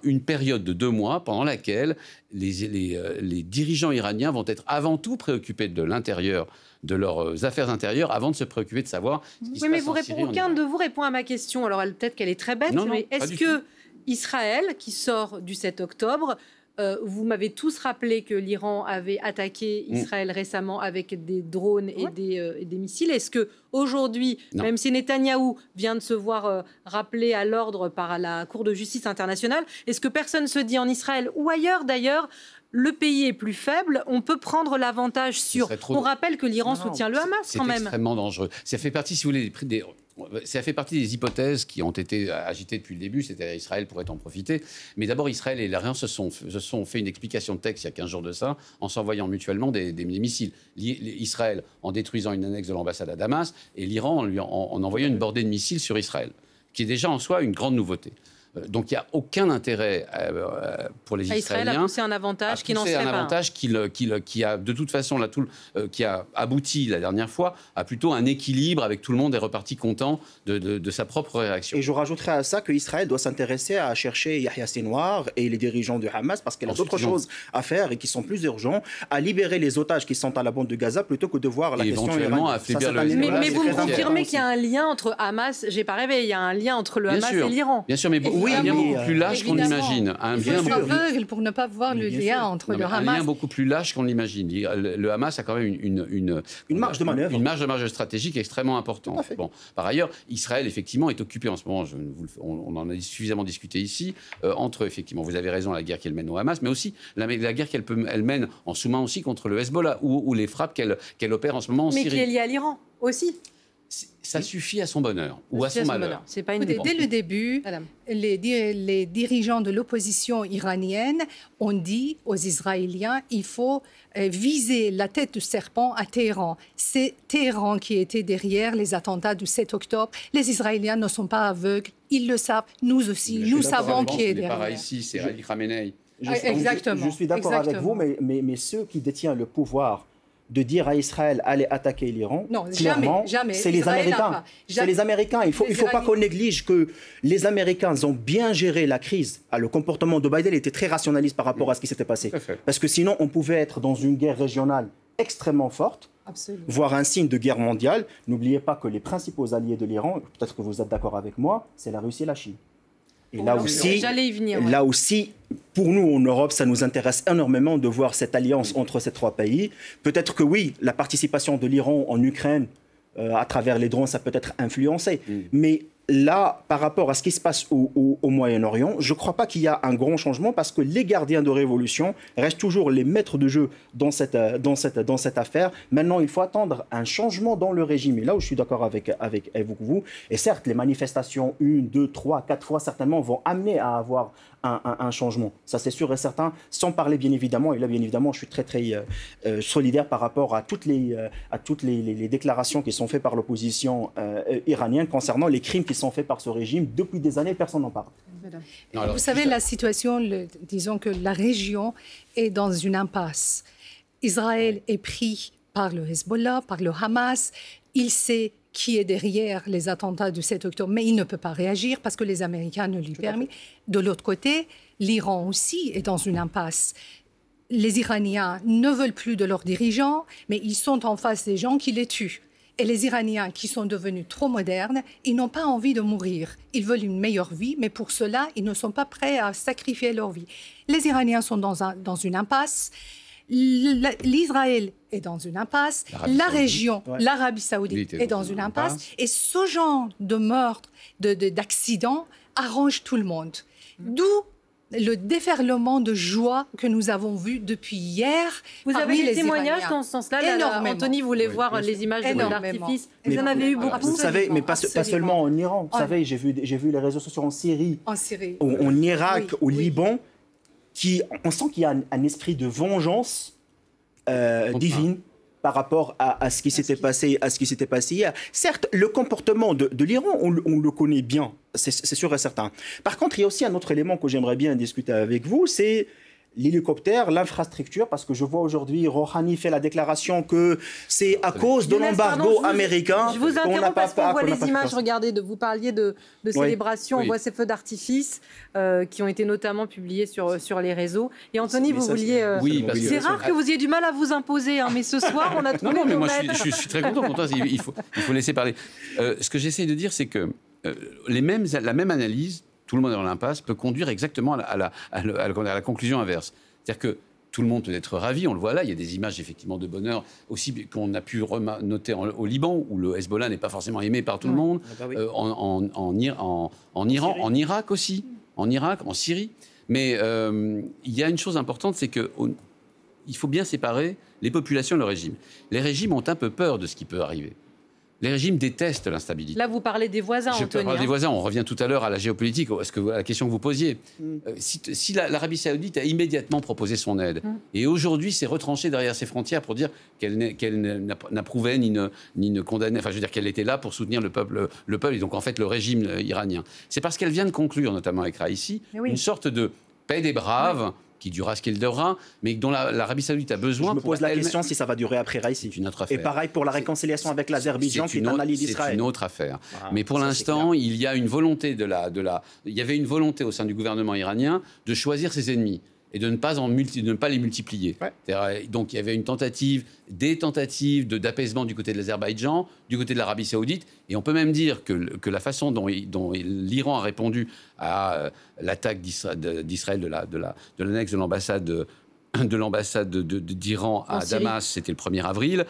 une période de 2 mois pendant laquelle les dirigeants iraniens vont être avant tout préoccupés de l'intérieur, de leurs affaires intérieures, avant de se préoccuper de savoir ce qui se passe en Syrie. Aucun de vous répond à ma question. Alors peut-être qu'elle est très bête, mais est-ce que Israël, qui sort du 7 octobre, vous m'avez tous rappelé que l'Iran avait attaqué Israël récemment avec des drones et des missiles. Est-ce que aujourd'hui, même si Netanyahou vient de se voir rappeler à l'ordre par la Cour de justice internationale, est-ce que personne se dit en Israël ou ailleurs d'ailleurs, le pays est plus faible, on peut prendre l'avantage sur... On rappelle que l'Iran soutient le Hamas quand même. C'est extrêmement dangereux. Ça fait partie, si vous voulez, ça fait partie des hypothèses qui ont été agitées depuis le début, c'est-à-dire Israël pourrait en profiter. Mais d'abord, Israël et l'Iran se sont fait une explication de texte il y a 15 jours de ça, en s'envoyant mutuellement des missiles. Israël en détruisant une annexe de l'ambassade à Damas, et l'Iran en envoyant une bordée de missiles sur Israël, qui est déjà en soi une grande nouveauté. Donc il n'y a aucun intérêt pour les Israéliens. Israël a poussé un avantage qui n'en serait pas. Un avantage qui a de toute façon qui a abouti la dernière fois à plutôt un équilibre avec tout le monde est reparti content de sa propre réaction. Et je rajouterai à ça qu'Israël doit s'intéresser à chercher Yahya Sinwar et les dirigeants du Hamas parce qu'elle a d'autres choses à faire et qui sont plus urgents, à libérer les otages qui sont à la bande de Gaza plutôt que de voir la question iranienne. Mais vous me confirmez qu'il y a un lien entre Hamas, j'ai pas rêvé, il y a un lien entre le Hamas et l'Iran. Bien sûr, mais un lien beaucoup plus lâche qu'on l'imagine. Il faut être aveugle pour ne pas voir le lien entre le Hamas. Un lien beaucoup plus lâche qu'on l'imagine. Le Hamas a quand même une marge de manœuvre. Une marge de manœuvre stratégique extrêmement importante. Bon, par ailleurs, Israël, effectivement, est occupé en ce moment, on en a suffisamment discuté ici, entre, effectivement, vous avez raison, la guerre qu'elle mène au Hamas, mais aussi la guerre qu'elle mène en sous-main aussi contre le Hezbollah, ou les frappes qu'elle opère en ce moment en Syrie. Mais qui est liée à l'Iran aussi. Ça suffit à son bonheur ou à son malheur. C'est pas une Dès le début, les dirigeants de l'opposition iranienne ont dit aux Israéliens il faut viser la tête du serpent à Téhéran. C'est Téhéran qui était derrière les attentats du 7 octobre. Les Israéliens ne sont pas aveugles, ils le savent, nous aussi, nous savons qui est derrière. Pareil ici, c'est Ali Khamenei. Exactement. Je suis d'accord avec vous, mais ceux qui détiennent le pouvoir de dire à Israël allez attaquer l'Iran, clairement, c'est les Américains. C'est les Américains. Il faut pas qu'on néglige que les Américains ont bien géré la crise. Le comportement de Biden était très rationaliste par rapport à ce qui s'était passé. Parce que sinon, on pouvait être dans une guerre régionale extrêmement forte, voire un signe de guerre mondiale. N'oubliez pas que les principaux alliés de l'Iran, peut-être que vous êtes d'accord avec moi, c'est la Russie et la Chine. Et là aussi, pour nous en Europe, ça nous intéresse énormément de voir cette alliance entre ces 3 pays. Peut-être que oui, la participation de l'Iran en Ukraine à travers les drones, ça peut être influencé. Mais là, par rapport à ce qui se passe au Moyen-Orient, je ne crois pas qu'il y a un grand changement parce que les gardiens de révolution restent toujours les maîtres de jeu dans cette affaire. Maintenant, il faut attendre un changement dans le régime. Et là où je suis d'accord avec vous, et certes, les manifestations, 1, 2, 3, 4 fois certainement, vont amener à avoir un changement. Ça, c'est sûr et certain, sans parler bien évidemment, et là, bien évidemment, je suis très, très solidaire par rapport à toutes les déclarations qui sont faites par l'opposition iranienne concernant les crimes qui sont faits par ce régime. Depuis des années, personne n'en parle. Vous savez, la situation, disons que la région est dans une impasse. Israël est pris par le Hezbollah, par le Hamas. Il sait qui est derrière les attentats du 7 octobre, mais il ne peut pas réagir parce que les Américains ne lui permettent. De l'autre côté, l'Iran aussi est dans une impasse. Les Iraniens ne veulent plus de leurs dirigeants, mais ils sont en face des gens qui les tuent. Et les Iraniens qui sont devenus trop modernes, ils n'ont pas envie de mourir. Ils veulent une meilleure vie, mais pour cela, ils ne sont pas prêts à sacrifier leur vie. Les Iraniens sont dans une impasse. L'Israël est dans une impasse. La région, l'Arabie saoudite est dans une impasse. Et ce genre de meurtre, d'accident, arrange tout le monde. D'où le déferlement de joie que nous avons vu depuis hier. Vous avez des témoignages Iraniens. dans ce sens-là. Anthony voulait voir les images de l'artifice. Vous en avez eu beaucoup. Vous savez, mais pas seulement en Iran. Vous savez, j'ai vu les réseaux sociaux en Syrie, en Irak, au Liban, on sent qu'il y a un esprit de vengeance divine par rapport à ce qui s'était passé hier. Certes, le comportement de l'Iran, on le connaît bien, c'est sûr et certain. Par contre, il y a aussi un autre élément que j'aimerais bien discuter avec vous, c'est l'hélicoptère, l'infrastructure, parce que je vois aujourd'hui Rouhani fait la déclaration que c'est à cause de l'embargo américain. Je vous interromps parce qu'on voit les images. Regardez, vous parliez de célébration, on voit ces feux d'artifice qui ont été notamment publiés sur les réseaux. Et Anthony, vous vouliez... c'est rare que vous ayez du mal à vous imposer, mais ce soir, on a trouvé... Non, mais moi, je suis très content. Il faut laisser parler. Ce que j'essaie de dire, c'est que la même analyse, tout le monde est dans l'impasse, peut conduire exactement à la conclusion inverse. C'est-à-dire que tout le monde peut être ravi, on le voit là, il y a des images effectivement de bonheur aussi qu'on a pu noter au Liban, où le Hezbollah n'est pas forcément aimé par tout le monde, en Iran, en Irak aussi, en Irak, en Syrie. Mais il y a une chose importante, c'est qu'il faut bien séparer les populations et le régime. Les régimes ont un peu peur de ce qui peut arriver. Les régimes détestent l'instabilité. Là, vous parlez des voisins, Anthony. Je parle des voisins. On revient tout à l'heure à la géopolitique, à la question que vous posiez. Si l'Arabie saoudite a immédiatement proposé son aide, et aujourd'hui s'est retranchée derrière ses frontières pour dire qu'elle n'approuvait ni ne condamnait, enfin, je veux dire qu'elle était là pour soutenir le peuple, et donc en fait le régime iranien. C'est parce qu'elle vient de conclure, notamment avec Raïssi, une sorte de paix des braves, qui durera ce qu'il durera, mais dont l'Arabie saoudite a besoin. Je me pose la question si ça va durer après Raïssi. C'est une autre affaire. Et pareil pour la réconciliation avec l'Azerbaïdjan, qui est un allié d'Israël. C'est une autre affaire. Mais pour l'instant, il y a une volonté il y avait une volonté au sein du gouvernement iranien de choisir ses ennemis et de ne pas les multiplier. Donc il y avait des tentatives d'apaisement du côté de l'Azerbaïdjan, du côté de l'Arabie saoudite, et on peut même dire que la façon dont l'Iran a répondu à l'attaque d'Israël de l'annexe de l'ambassade d'Iran à Damas, c'était le 1er avril,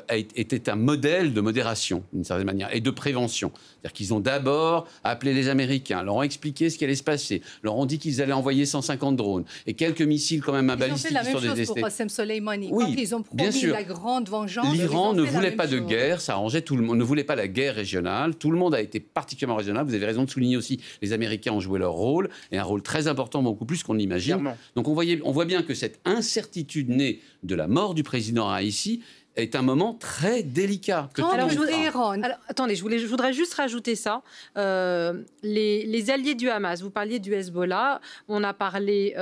était un modèle de modération, d'une certaine manière, et de prévention. C'est-à-dire qu'ils ont d'abord appelé les Américains, leur ont expliqué ce qui allait se passer, leur ont dit qu'ils allaient envoyer 150 drones, et quelques missiles quand même balistiques. Ils ont fait la même chose pour Qassem Soleimani. Quand ils ont promis la grande vengeance. L'Iran ne voulait pas de guerre, ça arrangeait tout le monde, ne voulait pas la guerre régionale, tout le monde a été particulièrement régional. Vous avez raison de souligner aussi, les Américains ont joué leur rôle, et un rôle très important, beaucoup plus qu'on l'imagine. Donc on voit bien que cette incertitude née de la mort du président Raïssi est un moment très délicat. Attendez, je voudrais juste rajouter ça. Les alliés du Hamas, vous parliez du Hezbollah, on a parlé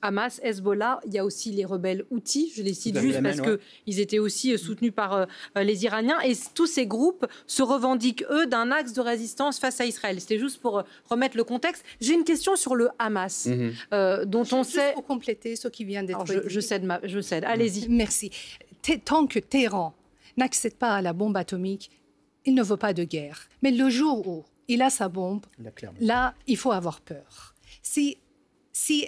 Hamas, Hezbollah, il y a aussi les rebelles Houthis, je les cite juste parce qu'ils étaient aussi soutenus par les Iraniens, et tous ces groupes se revendiquent, eux, d'un axe de résistance face à Israël. C'était juste pour remettre le contexte. J'ai une question sur le Hamas, dont on sait... Pour compléter ce qui vient d'être dit. Je cède. Allez-y. Merci. Tant que Téhéran n'accède pas à la bombe atomique, il ne veut pas de guerre. Mais le jour où il a sa bombe, là, il faut avoir peur. Si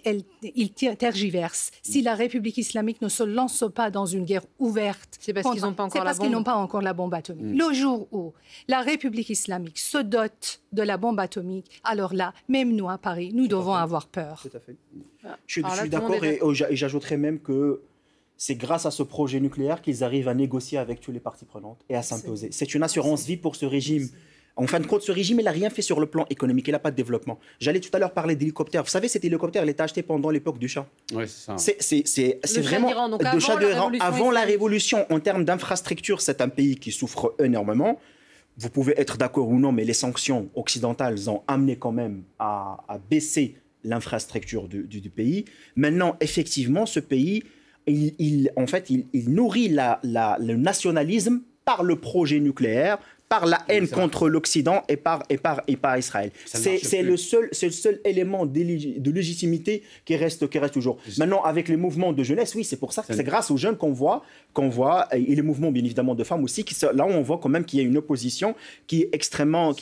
il tergiverse, si la République islamique ne se lance pas dans une guerre ouverte, c'est parce qu'ils n'ont pas encore la bombe atomique. Le jour où la République islamique se dote de la bombe atomique, alors là, même nous à Paris, nous devons avoir peur. Tout à fait. Je suis d'accord, et j'ajouterais même que c'est grâce à ce projet nucléaire qu'ils arrivent à négocier avec toutes les parties prenantes et à s'imposer. C'est une assurance vie pour ce régime. En fin de compte, ce régime, il n'a rien fait sur le plan économique, il n'a pas de développement. J'allais tout à l'heure parler d'hélicoptères. Vous savez, cet hélicoptère, il était acheté pendant l'époque du Shah. Oui, c'est ça. C'est vraiment le Shah d'Iran. Avant la révolution, en termes d'infrastructure, c'est un pays qui souffre énormément. Vous pouvez être d'accord ou non, mais les sanctions occidentales ont amené quand même à baisser l'infrastructure du pays. Maintenant, effectivement, ce pays... Il nourrit le nationalisme par le projet nucléaire, par la haine contre l'Occident et par Israël. C'est le seul élément de légitimité qui reste toujours. Maintenant, avec les mouvements de jeunesse, oui, c'est pour ça que c'est grâce aux jeunes qu'on voit, et les mouvements bien évidemment de femmes aussi, là où on voit quand même qu'il y a une opposition qui est extrêmement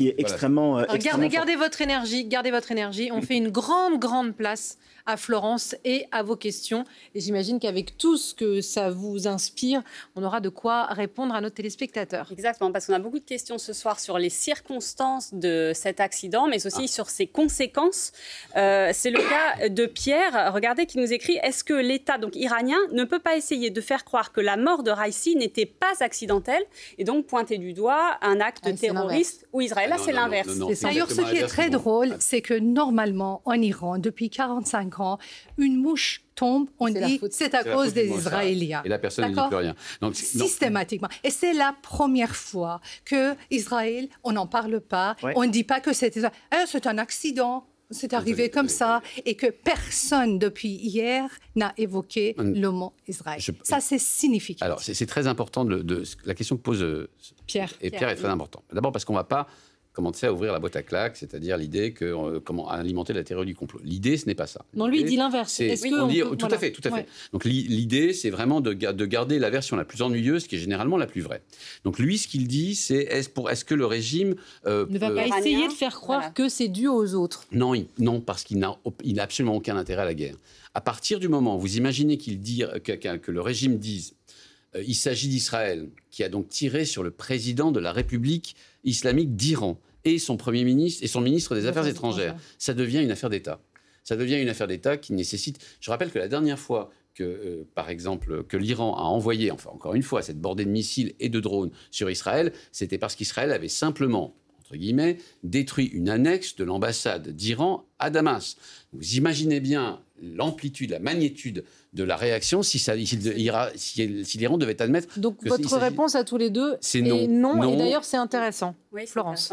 Gardez votre énergie. On fait une grande place à Florence et à vos questions. Et j'imagine qu'avec tout ce que ça vous inspire, on aura de quoi répondre à nos téléspectateurs. Exactement, parce qu'on a beaucoup de questions question ce soir sur les circonstances de cet accident, mais aussi sur ses conséquences. C'est le cas de Pierre, regardez, qui nous écrit « Est-ce que l'État iranien ne peut pas essayer de faire croire que la mort de Raisi n'était pas accidentelle et donc pointer du doigt un acte terroriste ou Israël ?» Là, c'est l'inverse. D'ailleurs, ce qui est très drôle, c'est que normalement, en Iran, depuis 45 ans, une mouche tombe, on dit c'est à cause des Israéliens. Et la personne ne dit plus rien. Donc, systématiquement. Et c'est la première fois que Israël, on n'en parle pas, on ne dit pas que c'est un accident. C'est arrivé comme ça, et que personne depuis hier n'a évoqué le mot Israël. Ça, c'est significatif. Alors, c'est très important, la question que pose Pierre. Et Pierre est très important. D'abord parce qu'on ne va pas commencer à ouvrir la boîte à claques, c'est-à-dire l'idée que comment alimenter la théorie du complot. L'idée, ce n'est pas ça. Non, lui, il dit l'inverse. Tout à fait. Donc l'idée, c'est vraiment de garder la version la plus ennuyeuse, qui est généralement la plus vraie. Donc lui, ce qu'il dit, c'est est-ce que le régime ne va pas essayer de faire croire que c'est dû aux autres. Non, parce qu'il n'a absolument aucun intérêt à la guerre. À partir du moment où vous imaginez que le régime dise il s'agit d'Israël, qui a donc tiré sur le président de la République islamique d'Iran et son Premier ministre et son ministre des Affaires étrangères. Ça devient une affaire d'État. Ça devient une affaire d'État qui nécessite... Je rappelle que la dernière fois que, par exemple, que l'Iran a envoyé, enfin encore une fois, cette bordée de missiles et de drones sur Israël, c'était parce qu'Israël avait simplement, entre guillemets, détruit une annexe de l'ambassade d'Iran à Damas. Vous imaginez bien l'amplitude, la magnitude de la réaction si l'Iran devait admettre... Donc votre réponse à tous les deux est non. Et d'ailleurs, c'est intéressant. Oui, Florence.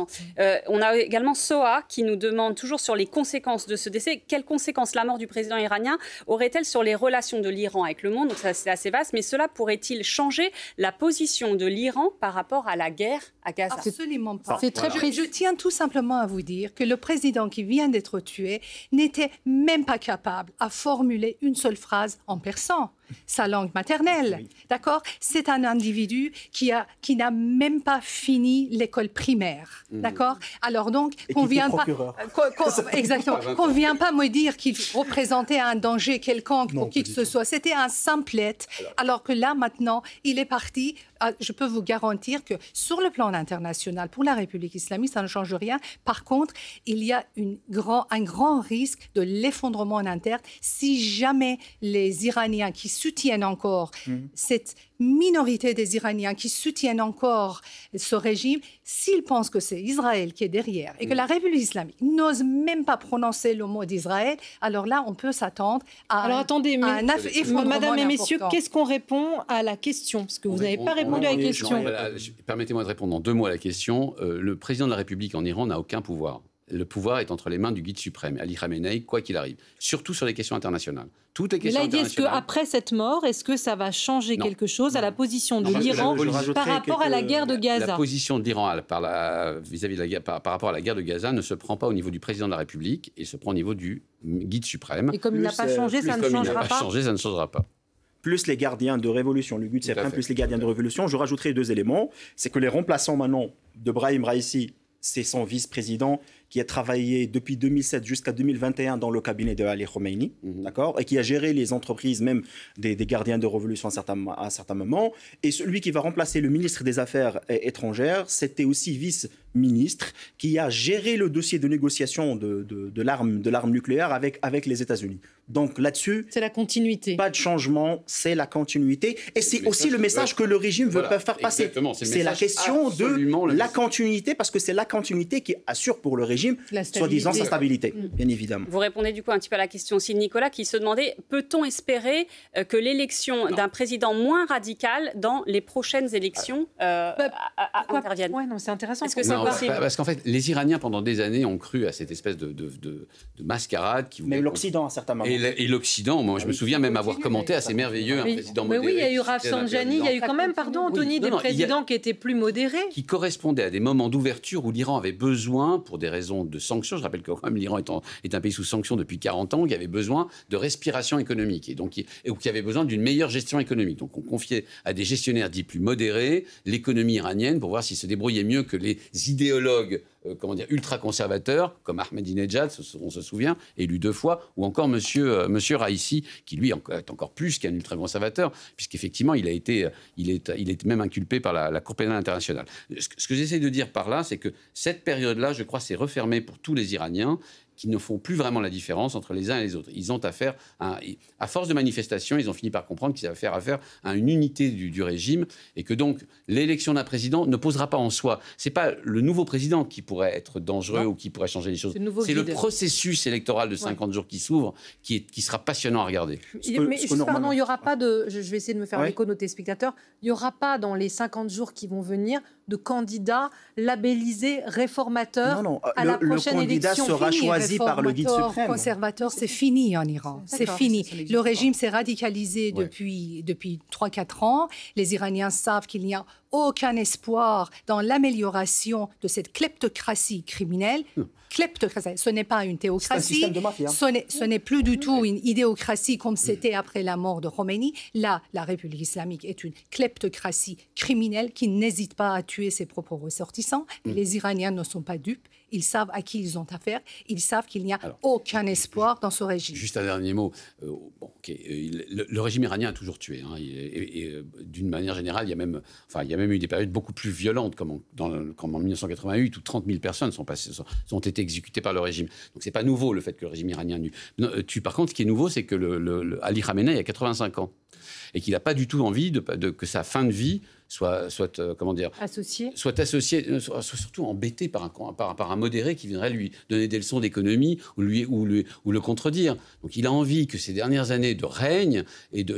On a également Soha qui nous demande toujours sur les conséquences de ce décès. Quelles conséquences la mort du président iranien aurait-elle sur les relations de l'Iran avec le monde? Donc ça, c'est assez vaste. Mais cela pourrait-il changer la position de l'Iran par rapport à la guerre à Gaza? Absolument pas. C'est très précis. Je tiens tout simplement à vous dire que le président qui vient d'être tué n'était même pas capable à formuler une seule phrase en persan, sa langue maternelle. Oui. D'accord? C'est un individu qui n'a même pas fini l'école primaire. D'accord? Alors donc, qu'on vient pas me dire qu'il représentait un danger quelconque pour qui que ce soit. C'était un simplette. Alors que là, maintenant, il est parti. Je peux vous garantir que sur le plan international, pour la République islamique, ça ne change rien. Par contre, il y a un grand risque de l'effondrement en interne si jamais les Iraniens qui soutiennent encore cette minorité des Iraniens qui soutiennent encore ce régime, s'ils pensent que c'est Israël qui est derrière et que la République islamique n'ose même pas prononcer le mot d'Israël, alors là, on peut s'attendre à alors attendez, madame et messieurs, qu'est-ce qu'on répond à la question? Parce que vous n'avez pas répondu à la question. Permettez-moi de répondre en 2 mots à la question. Le président de la République en Iran n'a aucun pouvoir. Le pouvoir est entre les mains du guide suprême, Ali Khamenei, quoi qu'il arrive. Surtout sur les questions internationales. Toutes les questions internationales. Est-ce qu'après cette mort, est-ce que ça va changer quelque chose à la position de l'Iran par rapport à la guerre de Gaza? La position de l'Iran vis-à-vis de la guerre, par rapport à la guerre de Gaza ne se prend pas au niveau du président de la République, il se prend au niveau du guide suprême. Et comme il n'a pas changé, ça ne changera pas. Plus les gardiens de révolution, le guide suprême plus les gardiens de révolution, je rajouterai 2 éléments. C'est que les remplaçants maintenant de Brahim Raisi, c'est son vice-président qui a travaillé depuis 2007 jusqu'à 2021 dans le cabinet de Ali Khamenei, d'accord, et qui a géré les entreprises, même des gardiens de révolution à un certain moment. Et celui qui va remplacer le ministre des Affaires étrangères, c'était aussi vice-ministre qui a géré le dossier de négociation de l'arme nucléaire avec les États-Unis. Donc là-dessus, c'est la continuité. Pas de changement, c'est la continuité. Et c'est aussi le message que le régime veut faire passer. C'est la question de la continuité, parce que c'est la continuité qui assure pour le régime, soi-disant, sa stabilité, bien évidemment. Vous répondez du coup un petit peu à la question aussi de Nicolas, qui se demandait, peut-on espérer que l'élection d'un président moins radical dans les prochaines élections intervienne? Ouais, non, c'est intéressant. Est-ce que c'est possible? Parce qu'en fait, les Iraniens, pendant des années, ont cru à cette espèce de mascarade. Mais l'Occident, à certains moments. Et l'Occident, moi, je me souviens même avoir commenté assez merveilleux un président modéré. Mais oui, il y a eu Rafsanjani, il y a eu quand même, Anthony, des présidents qui étaient plus modérés. Qui correspondaient à des moments d'ouverture où l'Iran avait besoin, pour des raisons de sanctions, je rappelle que quand même l'Iran est un pays sous sanctions depuis 40 ans, qui avait besoin de respiration économique et qui avait besoin d'une meilleure gestion économique. Donc on confiait à des gestionnaires dits plus modérés l'économie iranienne pour voir s'ils se débrouillaient mieux que les idéologues ultra-conservateurs, comme Ahmadinejad, on se souvient, élu 2 fois, ou encore monsieur Raïssi, qui lui est encore plus qu'un ultra-conservateur, puisqu'effectivement, il est même inculpé par la Cour pénale internationale. Ce que j'essaie de dire par là, c'est que cette période-là, je crois, s'est refermée pour tous les Iraniens, qui ne font plus vraiment la différence entre les uns et les autres. Ils ont affaire à force de manifestations, ils ont fini par comprendre qu'ils avaient affaire à une unité du régime, et que donc l'élection d'un président ne posera pas en soi. C'est pas le nouveau président qui pourrait être dangereux ou qui pourrait changer les choses. C'est le processus électoral de 50 jours qui s'ouvre, qui sera passionnant à regarder. Mais juste, pardon, il n'y aura pas de... Je vais essayer de me faire l'écho de nos téléspectateurs. Il n'y aura pas, dans les 50 jours qui vont venir, de candidats labellisés réformateurs à la prochaine élection. Le candidat sera choisi par le guide suprême. Conservateur, c'est fini en Iran. C'est fini. Le régime s'est radicalisé depuis 3-4 ans. Les Iraniens savent qu'il n'y a aucun espoir dans l'amélioration de cette kleptocratie criminelle. Kleptocratie, ce n'est pas une théocratie. C'est un système de mafia. Ce n'est plus du tout une idéocratie comme c'était après la mort de Khomeini. Là, la République islamique est une kleptocratie criminelle qui n'hésite pas à tuer ses propres ressortissants. Les Iraniens ne sont pas dupes. Ils savent à qui ils ont affaire. Ils savent qu'il n'y a aucun espoir dans ce régime. Juste un dernier mot. Le régime iranien a toujours tué. Et d'une manière générale, il y a même eu des périodes beaucoup plus violentes, comme en 1988, où 30 000 personnes ont été exécutées par le régime. Donc c'est pas nouveau le fait que le régime iranien tue. Par contre, ce qui est nouveau, c'est que Ali Khamenei a 85 ans. Et qu'il n'a pas du tout envie que sa fin de vie soit associé, surtout embêté par un modéré qui viendrait lui donner des leçons d'économie ou le contredire. Donc il a envie que ces dernières années de règne et de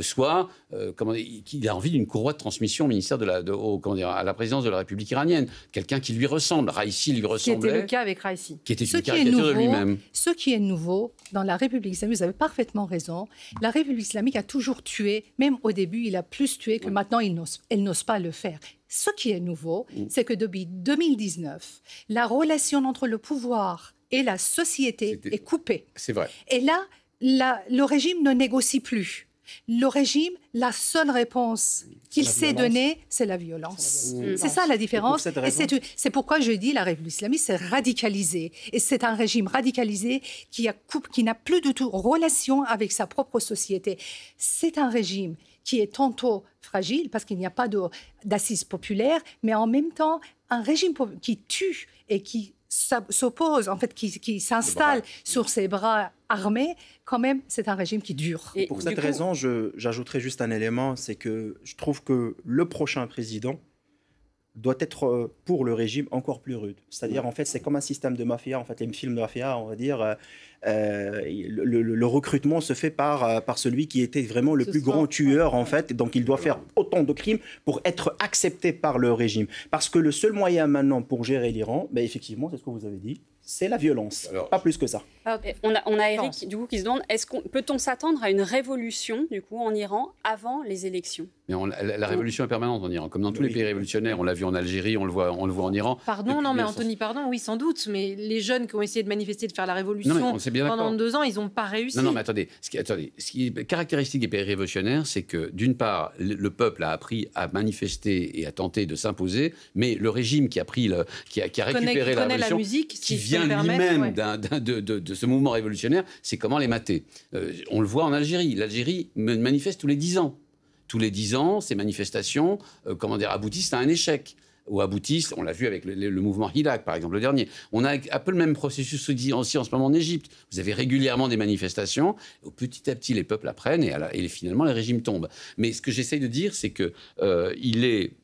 qu'il a envie d'une courroie de transmission au ministère à la présidence de la République iranienne. Quelqu'un qui lui ressemble. Raïssi lui ressemblait. Qui était le cas avec Raïssi. Qui était une caricature de lui-même. Ce qui est nouveau dans la République islamique, vous avez parfaitement raison, la République islamique a toujours tué, même au début, il a plus tué que maintenant, elle n'ose pas le faire. Ce qui est nouveau, c'est que depuis 2019, la relation entre le pouvoir et la société est coupée. C'est vrai. Et là, le régime ne négocie plus. Le régime, la seule réponse qu'il sait donner, c'est la violence. C'est ça la différence. Et c'est pourquoi je dis la République islamique s'est radicalisée. Et c'est un régime radicalisé qui n'a plus du tout relation avec sa propre société. C'est un régime qui est tantôt fragile parce qu'il n'y a pas d'assises populaires, mais en même temps un régime qui tue et qui s'oppose, en fait, qui s'installe sur ses bras armés, quand même, c'est un régime qui dure. Et pour cette raison, j'ajouterai juste un élément, c'est que je trouve que le prochain président doit être pour le régime encore plus rude. C'est-à-dire, en fait, c'est comme un système de mafia. En fait, les films de mafia, on va dire, le recrutement se fait par celui qui était vraiment le plus grand tueur, en fait. Donc, il doit faire autant de crimes pour être accepté par le régime. Parce que le seul moyen maintenant pour gérer l'Iran, effectivement, c'est ce que vous avez dit, c'est la violence, pas plus que ça. On a Eric du coup, qui se demande, peut-on s'attendre à une révolution du coup, en Iran avant les élections? Mais la révolution est permanente en Iran, comme dans tous les pays révolutionnaires. On l'a vu en Algérie, on le voit en Iran. Pardon, non, mais Anthony, pardon, oui, sans doute. Mais les jeunes qui ont essayé de manifester, de faire la révolution pendant 2 ans, ils n'ont pas réussi. Non, mais attendez. Ce qui est caractéristique des pays révolutionnaires, c'est que d'une part, le peuple a appris à manifester et à tenter de s'imposer, mais le régime qui a récupéré la révolution, qui vient lui-même de ce mouvement révolutionnaire, c'est comment les mater. On le voit en Algérie. L'Algérie manifeste tous les 10 ans. Tous les 10 ans, ces manifestations aboutissent à un échec. Ou aboutissent, on l'a vu avec le mouvement Hilak, par exemple, le dernier. On a un peu le même processus aussi en ce moment en Égypte. Vous avez régulièrement des manifestations, où petit à petit, les peuples apprennent et finalement, les régimes tombent. Mais ce que j'essaye de dire, c'est que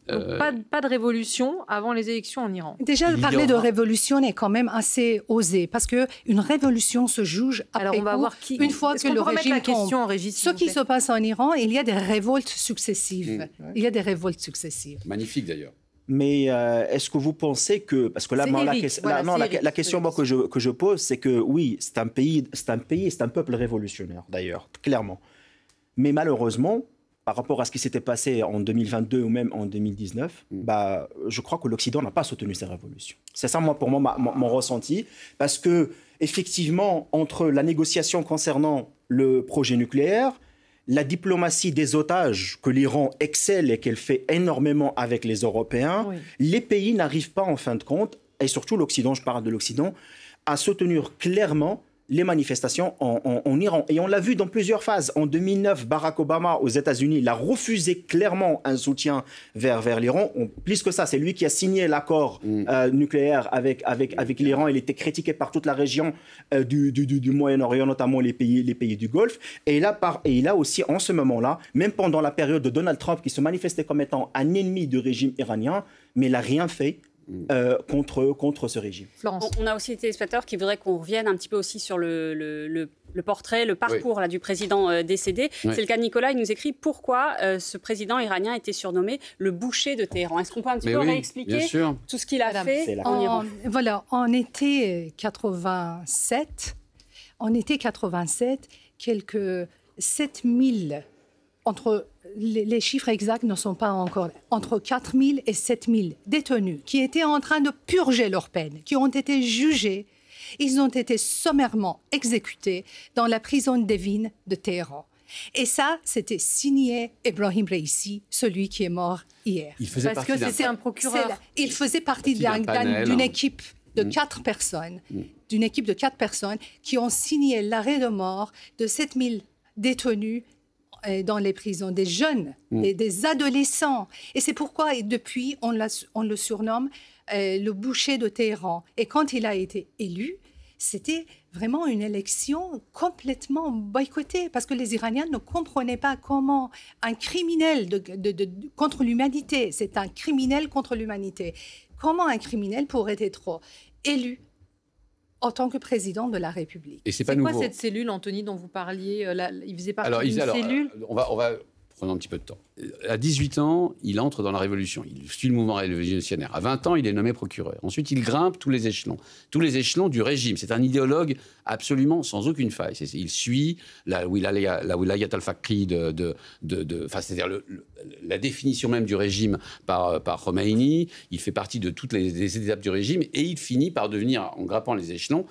pas de révolution avant les élections en Iran. Déjà, parler de révolution est quand même assez osé, parce qu'une révolution se juge après. Alors, on va voir une fois que le régime tombe. Ce qui se passe en Iran, il y a des révoltes successives. Il y a des révoltes successives. Magnifique, d'ailleurs. Mais est-ce que vous pensez que... Parce que là, la question que je pose, c'est que oui, c'est un peuple révolutionnaire, d'ailleurs, clairement. Mais malheureusement, par rapport à ce qui s'était passé en 2022 ou même en 2019, je crois que l'Occident n'a pas soutenu ces révolutions. C'est ça, pour moi, mon ressenti. Parce que, effectivement, entre la négociation concernant le projet nucléaire, la diplomatie des otages, que l'Iran excelle et qu'elle fait énormément avec les Européens, les pays n'arrivent pas, en fin de compte, et surtout l'Occident, je parle de l'Occident, à soutenir clairement les manifestations en Iran. Et on l'a vu dans plusieurs phases. En 2009, Barack Obama aux États-Unis, il a refusé clairement un soutien vers l'Iran. Plus que ça, c'est lui qui a signé l'accord nucléaire avec l'Iran. Il était critiqué par toute la région du Moyen-Orient, notamment les pays du Golfe. Et il a aussi, en ce moment-là, même pendant la période de Donald Trump, qui se manifestait comme étant un ennemi du régime iranien, mais il n'a rien fait contre ce régime. Florence. On a aussi des téléspectateurs qui voudraient qu'on revienne un petit peu aussi sur le portrait, le parcours là, du président décédé. Oui. C'est le cas de Nicolas, il nous écrit pourquoi ce président iranien était surnommé le boucher de Téhéran. Est-ce qu'on peut un petit peu réexpliquer tout ce qu'il a fait en Iran? Voilà, en été 87, quelques 7000 entre les chiffres exacts ne sont pas encore entre 4 000 et 7 000 détenus qui étaient en train de purger leur peine, qui ont été jugés. Ils ont été sommairement exécutés dans la prison d'Evin de Téhéran. Et ça, c'était signé Ebrahim Raisi, celui qui est mort hier. Parce que c'était un procureur. Il faisait partie d'une équipe de 4 personnes, d'une équipe de 4 personnes qui ont signé l'arrêt de mort de 7 000 détenus dans les prisons, des jeunes, des adolescents. Et c'est pourquoi, depuis, on le surnomme le boucher de Téhéran. Et quand il a été élu, c'était vraiment une élection complètement boycottée, parce que les Iraniens ne comprenaient pas comment un criminel contre l'humanité, c'est un criminel contre l'humanité, comment un criminel pourrait être élu en tant que président de la République. Et c'est quoi cette cellule, Anthony, dont vous parliez il faisait partie d'une cellule. On va prendre un petit peu de temps. À 18 ans, il entre dans la Révolution. Il suit le mouvement révolutionnaire. À 20 ans, il est nommé procureur. Ensuite, il grimpe tous les échelons du régime. C'est un idéologue absolument sans aucune faille. Il suit la wilayat al-Faqih c'est-à-dire la définition même du régime par Khomeini. Il fait partie de toutes les étapes du régime et il finit par devenir, en grimpant les échelons,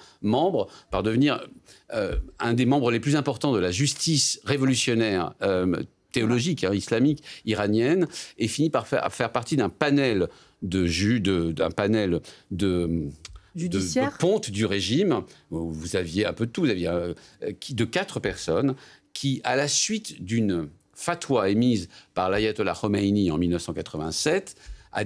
par devenir un des membres les plus importants de la justice révolutionnaire théologique, islamique, iranienne, et finit par faire partie d'un panel de ponte du régime. Vous aviez un peu de tout. Vous aviez de 4 personnes qui, à la suite d'une fatwa émise par l'ayatollah Khomeini en 1987, a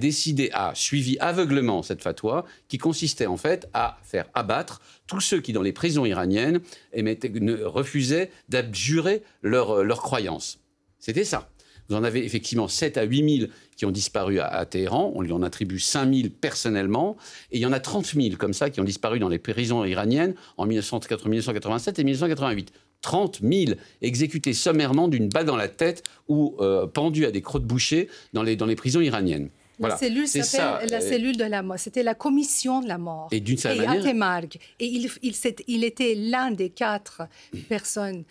suivi aveuglement cette fatwa qui consistait en fait à faire abattre tous ceux qui, dans les prisons iraniennes, refusaient d'abjurer leur croyance. C'était ça. Vous en avez effectivement 7 à 8 000 qui ont disparu à Téhéran. On lui en attribue 5 000 personnellement. Et il y en a 30 000 comme ça qui ont disparu dans les prisons iraniennes en 1987 et 1988. 30 000 exécutés sommairement d'une balle dans la tête ou pendus à des crocs de boucher dans les prisons iraniennes. Voilà. La cellule s'appelle la cellule de la mort. C'était la commission de la mort. Et d'une certaine manière... Atemarg. Et il était l'une des 4 personnes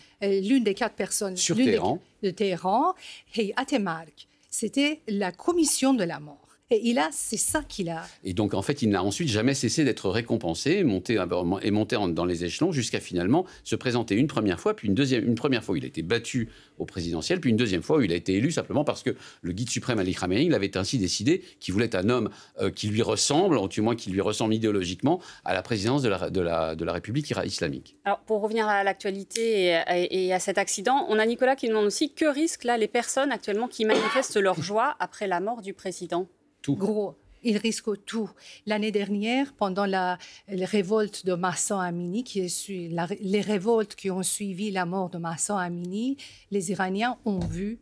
sur Téhéran. De Téhéran. Et Atemarg, c'était la commission de la mort. Et c'est ça qu'il a. Et donc, en fait, il n'a ensuite jamais cessé d'être récompensé, monté dans les échelons, jusqu'à finalement se présenter une première fois, puis une première fois où il a été battu au présidentiel, puis une deuxième fois où il a été élu simplement parce que le guide suprême Ali Khamenei l'avait ainsi décidé qu'il voulait un homme qui lui ressemble, ou du moins qui lui ressemble idéologiquement, à la présidence de la République islamique. Alors, pour revenir à l'actualité et à cet accident, on a Nicolas qui nous demande aussi que risquent là les personnes actuellement qui manifestent leur joie après la mort du président. Gros, ils risquent tout. L'année dernière, pendant les révoltes de Mahsa Amini, les révoltes qui ont suivi la mort de Mahsa Amini, les Iraniens ont vu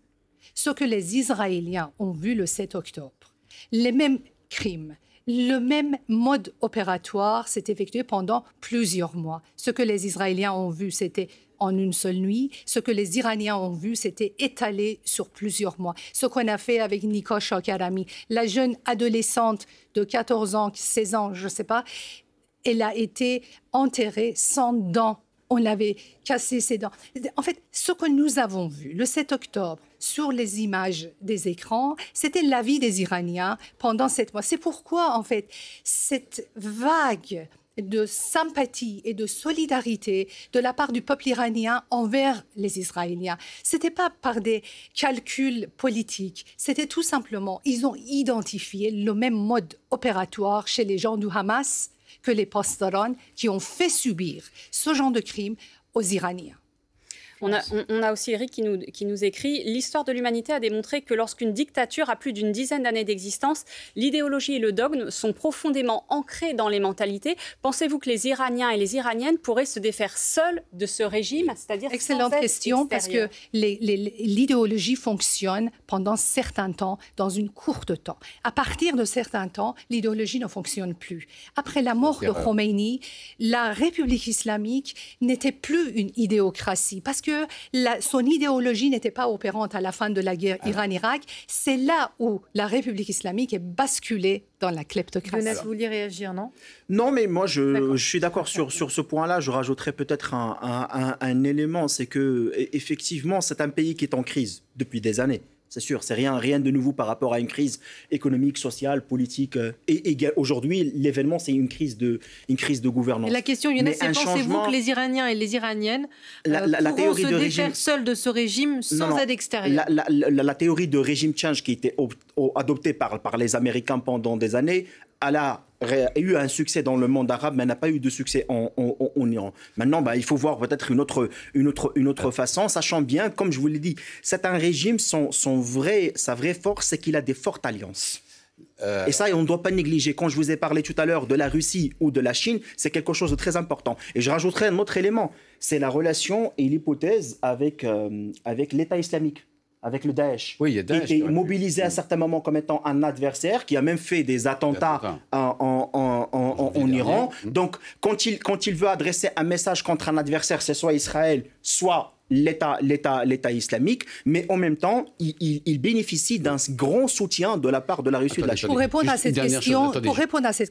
ce que les Israéliens ont vu le 7 octobre. Les mêmes crimes, le même mode opératoire s'est effectué pendant plusieurs mois. Ce que les Israéliens ont vu, c'était en une seule nuit. Ce que les Iraniens ont vu, c'était étalé sur plusieurs mois. Ce qu'on a fait avec Nika Shakarami, la jeune adolescente de 14 ans, 16 ans, je ne sais pas, elle a été enterrée sans dents. On l'avait cassé ses dents. En fait, ce que nous avons vu le 7 octobre sur les images des écrans, c'était la vie des Iraniens pendant 7 mois. C'est pourquoi, en fait, cette vague de sympathie et de solidarité de la part du peuple iranien envers les Israéliens. Ce n'était pas par des calculs politiques, c'était tout simplement, ils ont identifié le même mode opératoire chez les gens du Hamas que les Pasdaran qui ont fait subir ce genre de crime aux Iraniens. On a aussi Eric qui nous écrit « L'histoire de l'humanité a démontré que lorsqu'une dictature a plus d'une dizaine d'années d'existence, l'idéologie et le dogme sont profondément ancrés dans les mentalités. Pensez-vous que les Iraniens et les Iraniennes pourraient se défaire seuls de ce régime, c'est-à-dire Excellente question, parce que l'idéologie fonctionne pendant certains temps, dans une courte temps. À partir de certains temps, l'idéologie ne fonctionne plus. Après la mort de Khomeini, la République islamique n'était plus une idéocratie, parce que son idéologie n'était pas opérante à la fin de la guerre Iran-Irak. C'est là où la République islamique est basculée dans la kleptocratie. Younes, vous vouliez réagir, non? Non, mais moi, je suis d'accord sur ce point-là. Je rajouterais peut-être un élément, c'est que effectivement, c'est un pays qui est en crise depuis des années. C'est sûr, c'est rien de nouveau par rapport à une crise économique, sociale, politique. Et aujourd'hui, l'événement, c'est une crise de gouvernance. Et la question, Younes, c'est pensez-vous que les Iraniens et les Iraniennes pourront se défaire seuls de ce régime sans aide extérieure? La théorie de régime change qui a été adoptée par les Américains pendant des années, elle a eu un succès dans le monde arabe, mais n'a pas eu de succès en Iran. Maintenant, il faut voir peut-être une autre façon, sachant bien, comme je vous l'ai dit, c'est un régime, sa vraie force, c'est qu'il a des fortes alliances. Et ça, on ne doit pas négliger. Quand je vous ai parlé tout à l'heure de la Russie ou de la Chine, c'est quelque chose de très important. Et je rajouterai un autre élément, c'est la relation et l'hypothèse avec l'État islamique, avec le Daesh, oui, il y a Daesh, qui était mobilisé à certains moments comme étant un adversaire, qui a même fait des attentats en Iran. Donc, quand il veut adresser un message contre un adversaire, c'est soit Israël, soit l'État islamique, mais en même temps, il bénéficie d'un grand soutien de la part de la Russie et de la Chine. Pour répondre à cette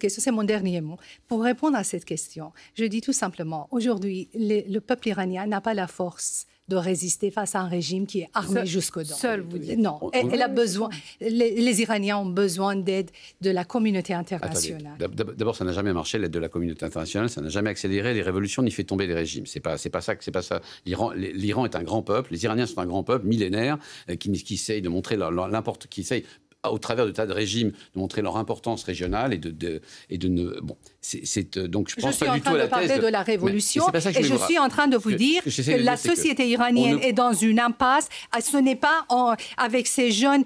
question, c'est mon dernier mot. Pour répondre à cette question, je dis tout simplement, aujourd'hui, le peuple iranien n'a pas la force de résister face à un régime qui est armé jusqu'aux dents. Seul, vous dites. Non, elle a besoin. Les Iraniens ont besoin d'aide de la communauté internationale. D'abord, ça n'a jamais marché, l'aide de la communauté internationale. Ça n'a jamais accéléré les révolutions ni fait tomber les régimes. C'est pas ça. L'Iran est un grand peuple. Les Iraniens sont un grand peuple millénaire qui essaye de montrer qui essaye au travers de tas de régimes, de montrer leur importance régionale donc je pense pas du tout à la thèse. Je suis en train de parler de la révolution et je suis en train de vous dire que la société iranienne est dans une impasse. Ce n'est pas avec ces jeunes,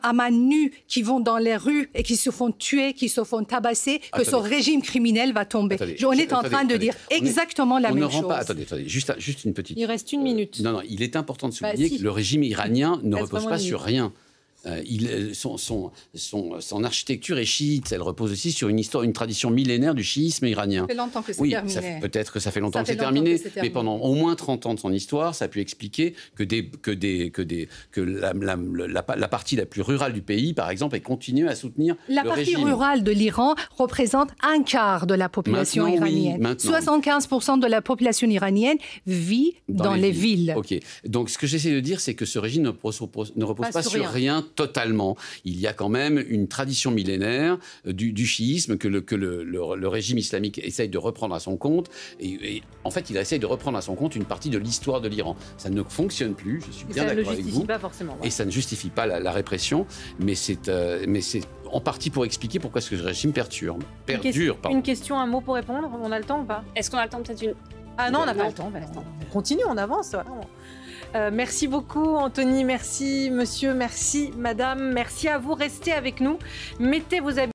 à main nue, qui vont dans les rues et qui se font tuer, qui se font tabasser, que ce régime criminel va tomber. On est en train de dire exactement la même chose. Attendez, juste une petite... Il reste une minute. Non, il est important de souligner que le régime iranien ne repose pas sur rien. Son architecture est chiite, elle repose aussi sur une tradition millénaire du chiisme iranien. Ça fait longtemps que c'est terminé. Peut-être que ça fait longtemps que c'est terminé, mais pendant au moins 30 ans de son histoire, ça a pu expliquer que la partie la plus rurale du pays, par exemple, ait continué à soutenir la partie rurale de l'Iran représente un quart de la population iranienne. 75% de la population iranienne vit dans les villes. Ok. Donc ce que j'essaie de dire, c'est que ce régime ne repose pas sur rien totalement. Il y a quand même une tradition millénaire du chiisme que le régime islamique essaye de reprendre à son compte. Et en fait, il essaye de reprendre à son compte une partie de l'histoire de l'Iran. Ça ne fonctionne plus, je suis bien d'accord avec vous. Ça ne justifie pas forcément. Et ça ne justifie pas la répression, mais c'est en partie pour expliquer pourquoi ce régime perdure. Une question, un mot pour répondre? On a le temps ou pas? Est-ce qu'on a le temps peut-être Ah non, on n'a pas le temps. On continue, on avance. Voilà. Merci beaucoup Anthony, merci monsieur, merci madame, merci à vous. Restez avec nous, mettez vos habits.